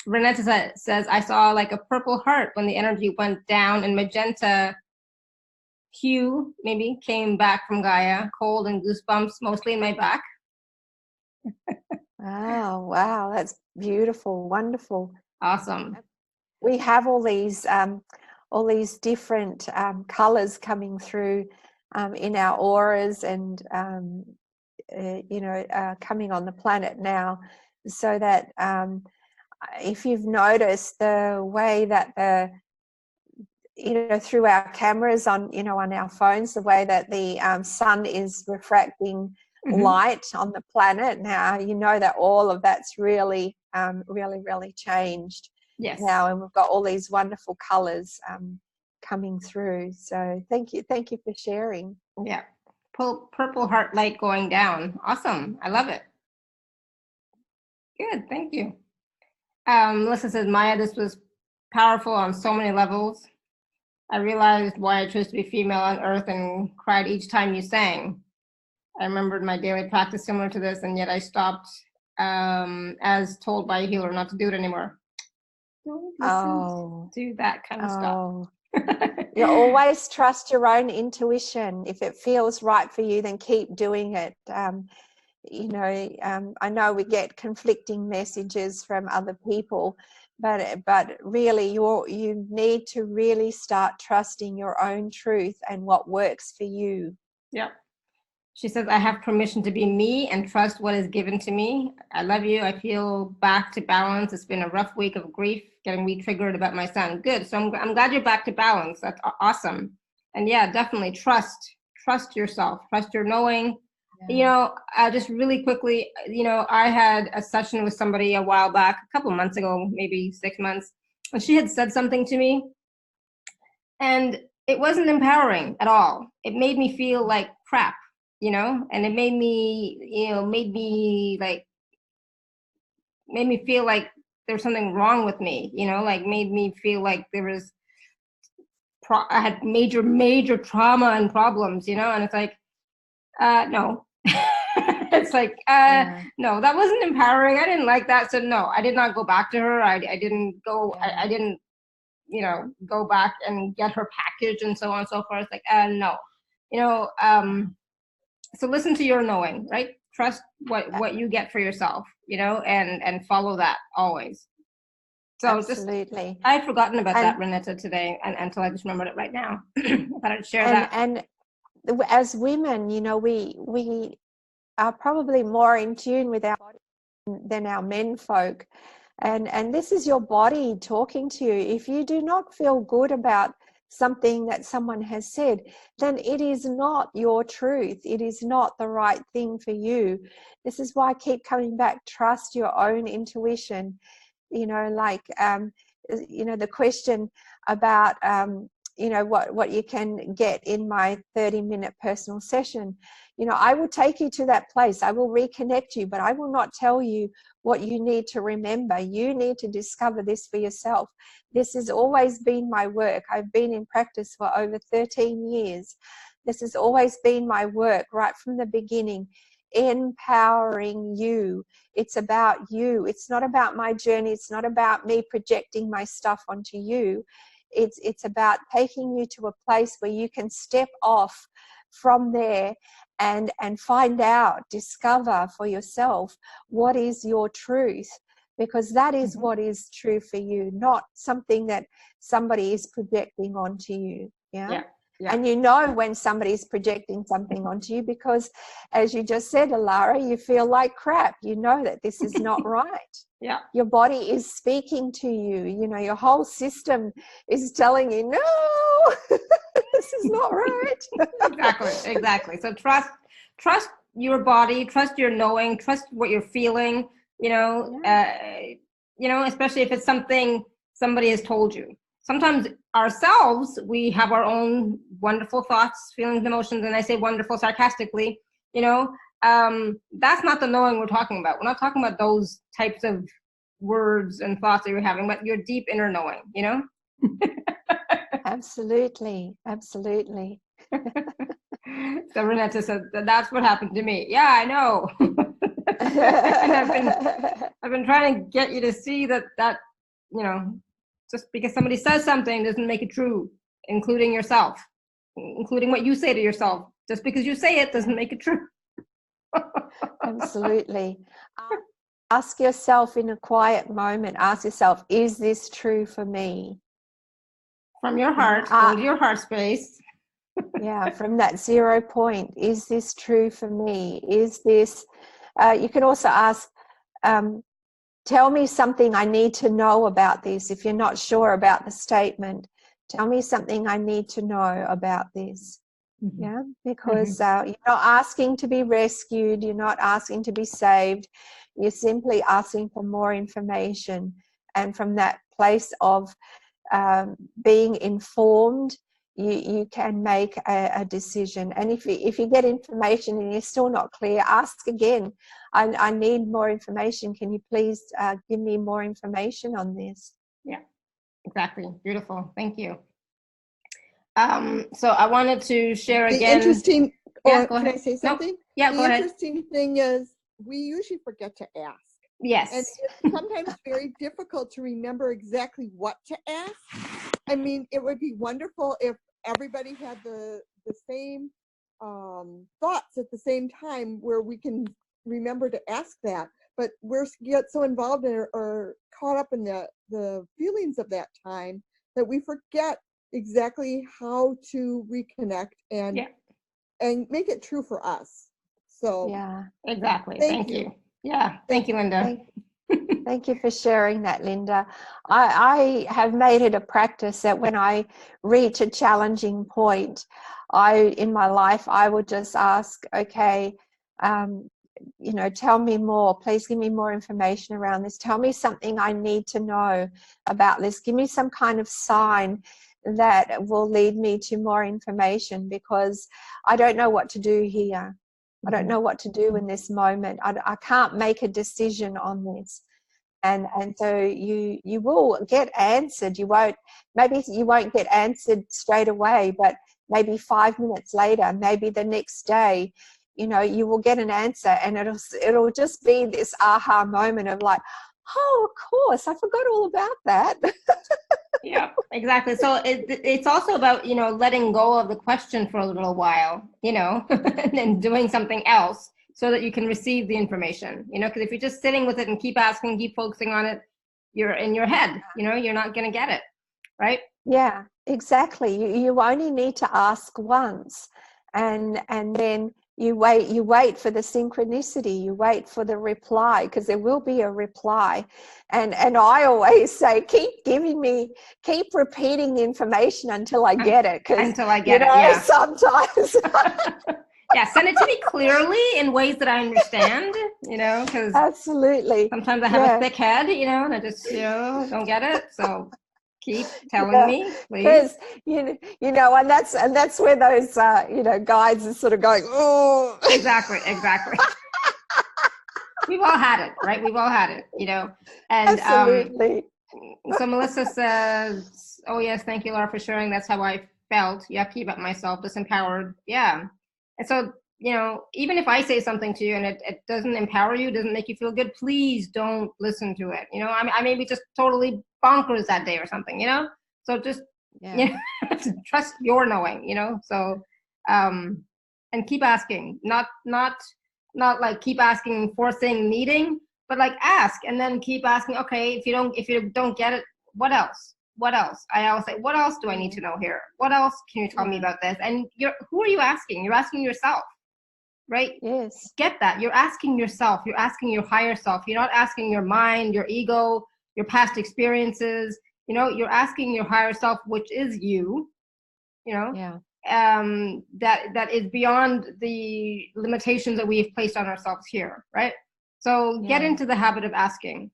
[SPEAKER 1] Renata says I saw like a purple heart when the energy went down, and magenta hue maybe came back from Gaia, cold and goosebumps mostly in my back.
[SPEAKER 2] Wow, that's beautiful, wonderful.
[SPEAKER 1] Awesome.
[SPEAKER 2] We have all these different colors coming through in our auras, and you know, coming on the planet now, so that if you've noticed the way that you know, through our cameras on, you know, on our phones, the way that the sun is refracting light on the planet now, you know that all of that's really really changed.
[SPEAKER 1] Yes.
[SPEAKER 2] Now, and we've got all these wonderful colors coming through. So thank you for sharing.
[SPEAKER 1] Yeah. Purple heart light going down. Awesome. I love it. Good, thank you. Melissa says, Maya, this was powerful on so many levels. I realized why I chose to be female on earth and cried each time you sang. I remembered my daily practice similar to this, and yet I stopped, as told by a healer, not to do it anymore. Don't listen to that kind of stuff.
[SPEAKER 2] You always trust your own intuition. If it feels right for you, then keep doing it. You know, I know we get conflicting messages from other people, but really you need to really start trusting your own truth and what works for you.
[SPEAKER 1] Yep. She says, I have permission to be me and trust what is given to me. I love you. I feel back to balance. It's been a rough week of grief, getting re-triggered about my son. Good. So I'm glad you're back to balance. That's awesome. And yeah, definitely trust yourself, trust your knowing. Yeah. You know, just really quickly, you know, I had a session with somebody a while back, a couple of months ago, maybe 6 months, and she had said something to me, and it wasn't empowering at all. It made me feel like crap, you know, and it made me, you know, made me feel like there's something wrong with me, you know, like made me feel like there was, I had major trauma and problems, you know, and it's like, no. It's like, no, that wasn't empowering. I didn't like that. So no, I did not go back to her. I didn't go, I didn't, you know, go back and get her package and so on and so forth. Like, no, you know, so listen to your knowing, right? Trust what you get for yourself, you know, and follow that always. So
[SPEAKER 2] absolutely.
[SPEAKER 1] Just, I'd forgotten about that, Renata, today, and until I just remembered it right now. I thought I'd share that.
[SPEAKER 2] And as women, you know, we are probably more in tune with our body than our men folk. And this is your body talking to you. If you do not feel good about something that someone has said, then it is not your truth. It is not the right thing for you. This is why I keep coming back. Trust your own intuition. You know, like, you know, the question about, you know, what you can get in my 30-minute personal session. You know, I will take you to that place. I will reconnect you, but I will not tell you what you need to remember. You need to discover this for yourself. This has always been my work. I've been in practice for over 13 years. This has always been my work right from the beginning, empowering you. It's about you. It's not about my journey. It's not about me projecting my stuff onto you. It's about taking you to a place where you can step off from there and find out, discover for yourself what is your truth, because that is what is true for you, not something that somebody is projecting onto you. Yeah. And you know when somebody's projecting something onto you, because as you just said, Alara, you feel like crap. You know that this is not right.
[SPEAKER 1] Yeah.
[SPEAKER 2] Your body is speaking to you. You know, your whole system is telling you, no, this is not right.
[SPEAKER 1] Exactly. So trust your body, trust your knowing, trust what you're feeling, you know, especially if it's something somebody has told you. Sometimes ourselves, we have our own wonderful thoughts, feelings, emotions, and I say wonderful sarcastically, you know, that's not the knowing we're talking about. We're not talking about those types of words and thoughts that you're having, but your deep inner knowing, you know?
[SPEAKER 2] Absolutely.
[SPEAKER 1] So Renata said, that's what happened to me. Yeah, I know. And I've been trying to get you to see that, you know, just because somebody says something doesn't make it true, including yourself, including what you say to yourself. Just because you say it doesn't make it true.
[SPEAKER 2] Absolutely. Ask yourself in a quiet moment, ask yourself, is this true for me?
[SPEAKER 1] From your heart, go to your heart space.
[SPEAKER 2] Yeah, from that 0 point, is this true for me? Is this, you can also ask, tell me something I need to know about this. If you're not sure about the statement, tell me something I need to know about this. Yeah, because you're not asking to be rescued, you're not asking to be saved, you're simply asking for more information. And from that place of being informed, you can make a decision. And if you get information and you're still not clear, ask again. I need more information. Can you please give me more information on this?
[SPEAKER 1] Yeah, exactly. Beautiful. Thank you. So I wanted to share again.
[SPEAKER 3] The interesting,
[SPEAKER 1] Yeah, go
[SPEAKER 3] can
[SPEAKER 1] ahead.
[SPEAKER 3] I say something?
[SPEAKER 1] Nope. Yeah,
[SPEAKER 3] the
[SPEAKER 1] go ahead.
[SPEAKER 3] interesting thing is we usually forget to ask.
[SPEAKER 1] Yes.
[SPEAKER 3] And it's sometimes very difficult to remember exactly what to ask. I mean, it would be wonderful if everybody had the same thoughts at the same time where we can remember to ask that. But we get so involved in or caught up in the feelings of that time that we forget exactly how to reconnect and make it true for us. So
[SPEAKER 2] yeah,
[SPEAKER 1] exactly. Thank you. Yeah, thank you, Linda.
[SPEAKER 2] Thank you for sharing that, Linda. I have made it a practice that when I reach a challenging point in my life, I would just ask, okay, you know, tell me more. Please give me more information around this. Tell me something I need to know about this. Give me some kind of sign that will lead me to more information, because I don't know what to do here. I don't know what to do in this moment. I can't make a decision on this. And so you will get answered. Maybe you won't get answered straight away, but maybe 5 minutes later, maybe the next day, you know, you will get an answer, and it'll just be this aha moment of like, oh, of course, I forgot all about that.
[SPEAKER 1] Yeah, exactly. So it's also about, you know, letting go of the question for a little while, you know, and then doing something else so that you can receive the information, you know, because if you're just sitting with it and keep asking, keep focusing on it, you're in your head, you know, you're not going to get it, right?
[SPEAKER 2] Yeah, exactly. You only need to ask once, and then you wait for the synchronicity, you wait for the reply, because there will be a reply. And I always say, keep repeating the information until I get it, because
[SPEAKER 1] until I get it, yeah.
[SPEAKER 2] Sometimes
[SPEAKER 1] yeah, send it to me clearly in ways that I understand, you know, because
[SPEAKER 2] absolutely,
[SPEAKER 1] sometimes I have a thick head, you know, and I just, you know, don't get it. So keep telling me, please.
[SPEAKER 2] You know, and that's where those you know, guides are sort of going, oh.
[SPEAKER 1] Exactly. We've all had it, right? We've all had it, you know. And
[SPEAKER 2] absolutely.
[SPEAKER 1] So Melissa says, "Oh yes, thank you, Laura, for sharing. That's how I felt, yucky about myself, disempowered." Yeah, and so, you know, even if I say something to you and it doesn't empower you, doesn't make you feel good, please don't listen to it. You know, I may be just totally bonkers that day or something. You know, so just you know, trust your knowing. You know, so and keep asking, not like keep asking, forcing, needing. But like ask, and then keep asking. Okay, if you don't get it, what else? What else? I always say, what else do I need to know here? What else can you tell me about this? And who are you asking? You're asking yourself, right?
[SPEAKER 2] Yes.
[SPEAKER 1] Get that. You're asking yourself. You're asking your higher self. You're not asking your mind, your ego, your past experiences. You know, you're asking your higher self, which is you. You know.
[SPEAKER 2] Yeah.
[SPEAKER 1] That is beyond the limitations that we've placed on ourselves here, right? So get into the habit of asking,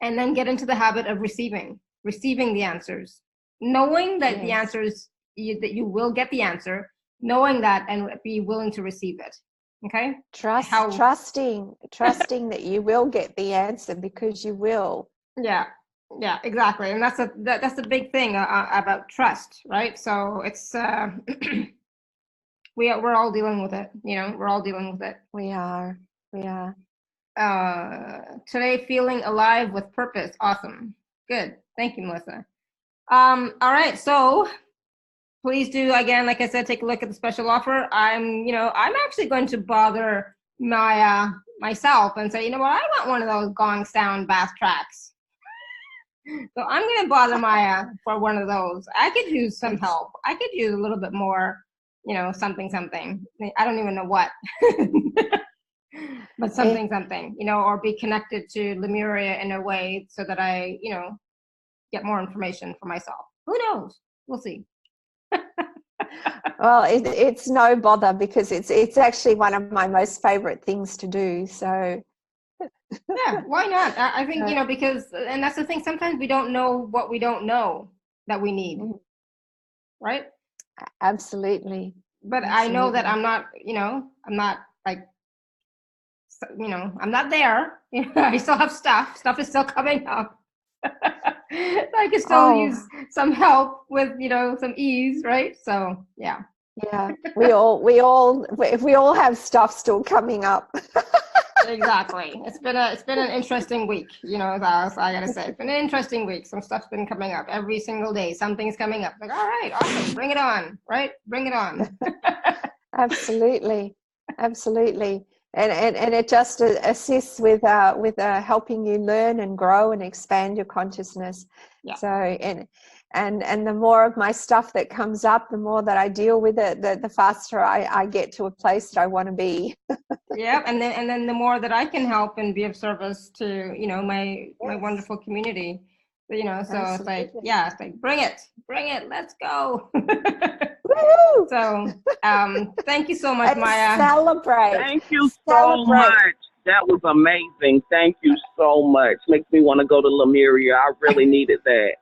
[SPEAKER 1] and then get into the habit of receiving the answers, knowing that the answers, that you will get the answer, knowing that, and be willing to receive it. Okay.
[SPEAKER 2] Trusting that you will get the answer, because you will.
[SPEAKER 1] Yeah, exactly. And that's a big thing about trust, right? So it's we're all dealing with it, you know. We're all dealing with it.
[SPEAKER 2] We are.
[SPEAKER 1] Today, feeling alive with purpose. Awesome. Good. Thank you, Melissa. All right. So please do, again, like I said, take a look at the special offer. I'm actually going to bother Maya myself and say, you know what, I want one of those gong sound bass tracks. So I'm going to bother Maya for one of those. I could use some help. I could use a little bit more, you know, something. I don't even know what. But something, you know, or be connected to Lemuria in a way so that I, you know, get more information for myself. Who knows? We'll see.
[SPEAKER 2] Well, it's no bother, because it's actually one of my most favorite things to do. So
[SPEAKER 1] yeah, why not? I think, you know, because, and that's the thing, sometimes we don't know what we don't know that we need, right?
[SPEAKER 2] Absolutely.
[SPEAKER 1] But I know that I'm not, I'm not like, I'm not there. I still have stuff. Stuff is still coming up. I can still use some help with, some ease, right? So, yeah.
[SPEAKER 2] Yeah, we all have stuff still coming up.
[SPEAKER 1] Exactly. It's been an interesting week, as I gotta say. It's been an interesting week. Some stuff's been coming up every single day. Something's coming up. Like, all right, awesome, bring it on, right? Bring it on.
[SPEAKER 2] Absolutely, absolutely. And it just assists with helping you learn and grow and expand your consciousness.
[SPEAKER 1] Yeah.
[SPEAKER 2] So and the more of my stuff that comes up, the more that I deal with it, the faster I get to a place that I want to be.
[SPEAKER 1] Yeah, and then the more that I can help and be of service to, my wonderful community, so
[SPEAKER 2] Absolutely.
[SPEAKER 1] it's like bring it, let's go.
[SPEAKER 2] Woo-hoo!
[SPEAKER 1] So thank you so much,
[SPEAKER 2] And
[SPEAKER 1] Maya.
[SPEAKER 2] celebrate.
[SPEAKER 4] Thank you so much. That was amazing. Thank you so much. Makes me want to go to Lemuria. I really needed that.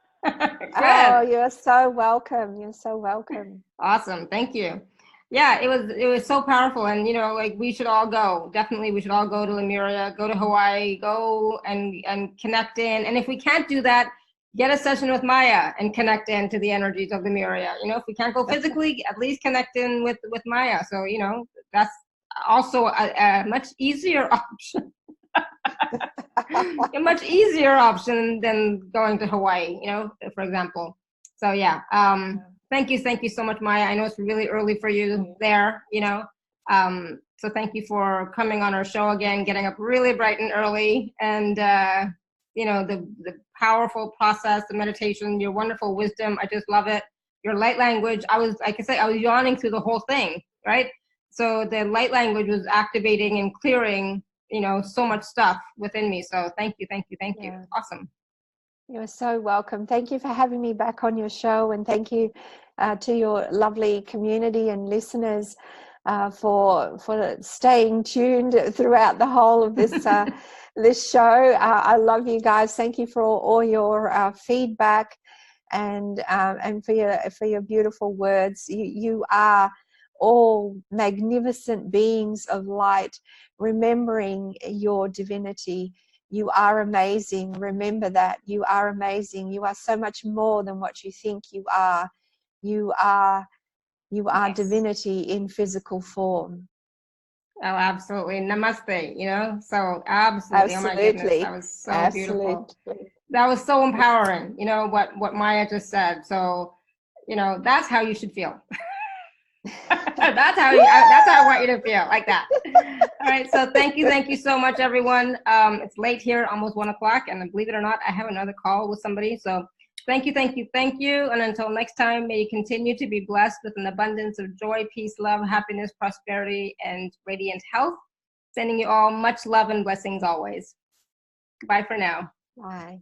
[SPEAKER 2] Oh, you're so welcome. You're so welcome.
[SPEAKER 1] Awesome. Thank you. Yeah, it was so powerful, and we should all go. Definitely, we should all go to Lemuria, go to Hawaii, go and connect in. And if we can't do that, get a session with Maya and connect in to the energies of Lemuria. If we can't go physically, at least connect in with Maya. So that's also a much easier option. A much easier option than going to Hawaii, for example. So yeah, thank you so much, Maya. I know it's really early for you there, so thank you for coming on our show again, getting up really bright and early, and the powerful process, the meditation, your wonderful wisdom. I just love it. Your light language. I was yawning through the whole thing, right? So the light language was activating and clearing so much stuff within me. So thank you. Awesome.
[SPEAKER 2] You're so welcome. Thank you for having me back on your show, and thank you to your lovely community and listeners for staying tuned throughout the whole of this this show. I love you guys. Thank you for all your feedback and for your beautiful words. You are all magnificent beings of light, remembering your divinity. You are amazing. Remember that. You are amazing. You are so much more than what you think you are. You are
[SPEAKER 1] Yes.
[SPEAKER 2] Divinity in physical form.
[SPEAKER 1] Oh, absolutely. Namaste, so absolutely. Oh my goodness, that was so beautiful. That was so empowering, what Maya just said. So, that's how you should feel. That's how I want you to feel, like that. All right. So thank you so much, everyone. It's late here, almost 1 o'clock, and believe it or not, I have another call with somebody. So thank you. And until next time, may you continue to be blessed with an abundance of joy, peace, love, happiness, prosperity, and radiant health. Sending you all much love and blessings always. Bye for now.
[SPEAKER 2] Bye.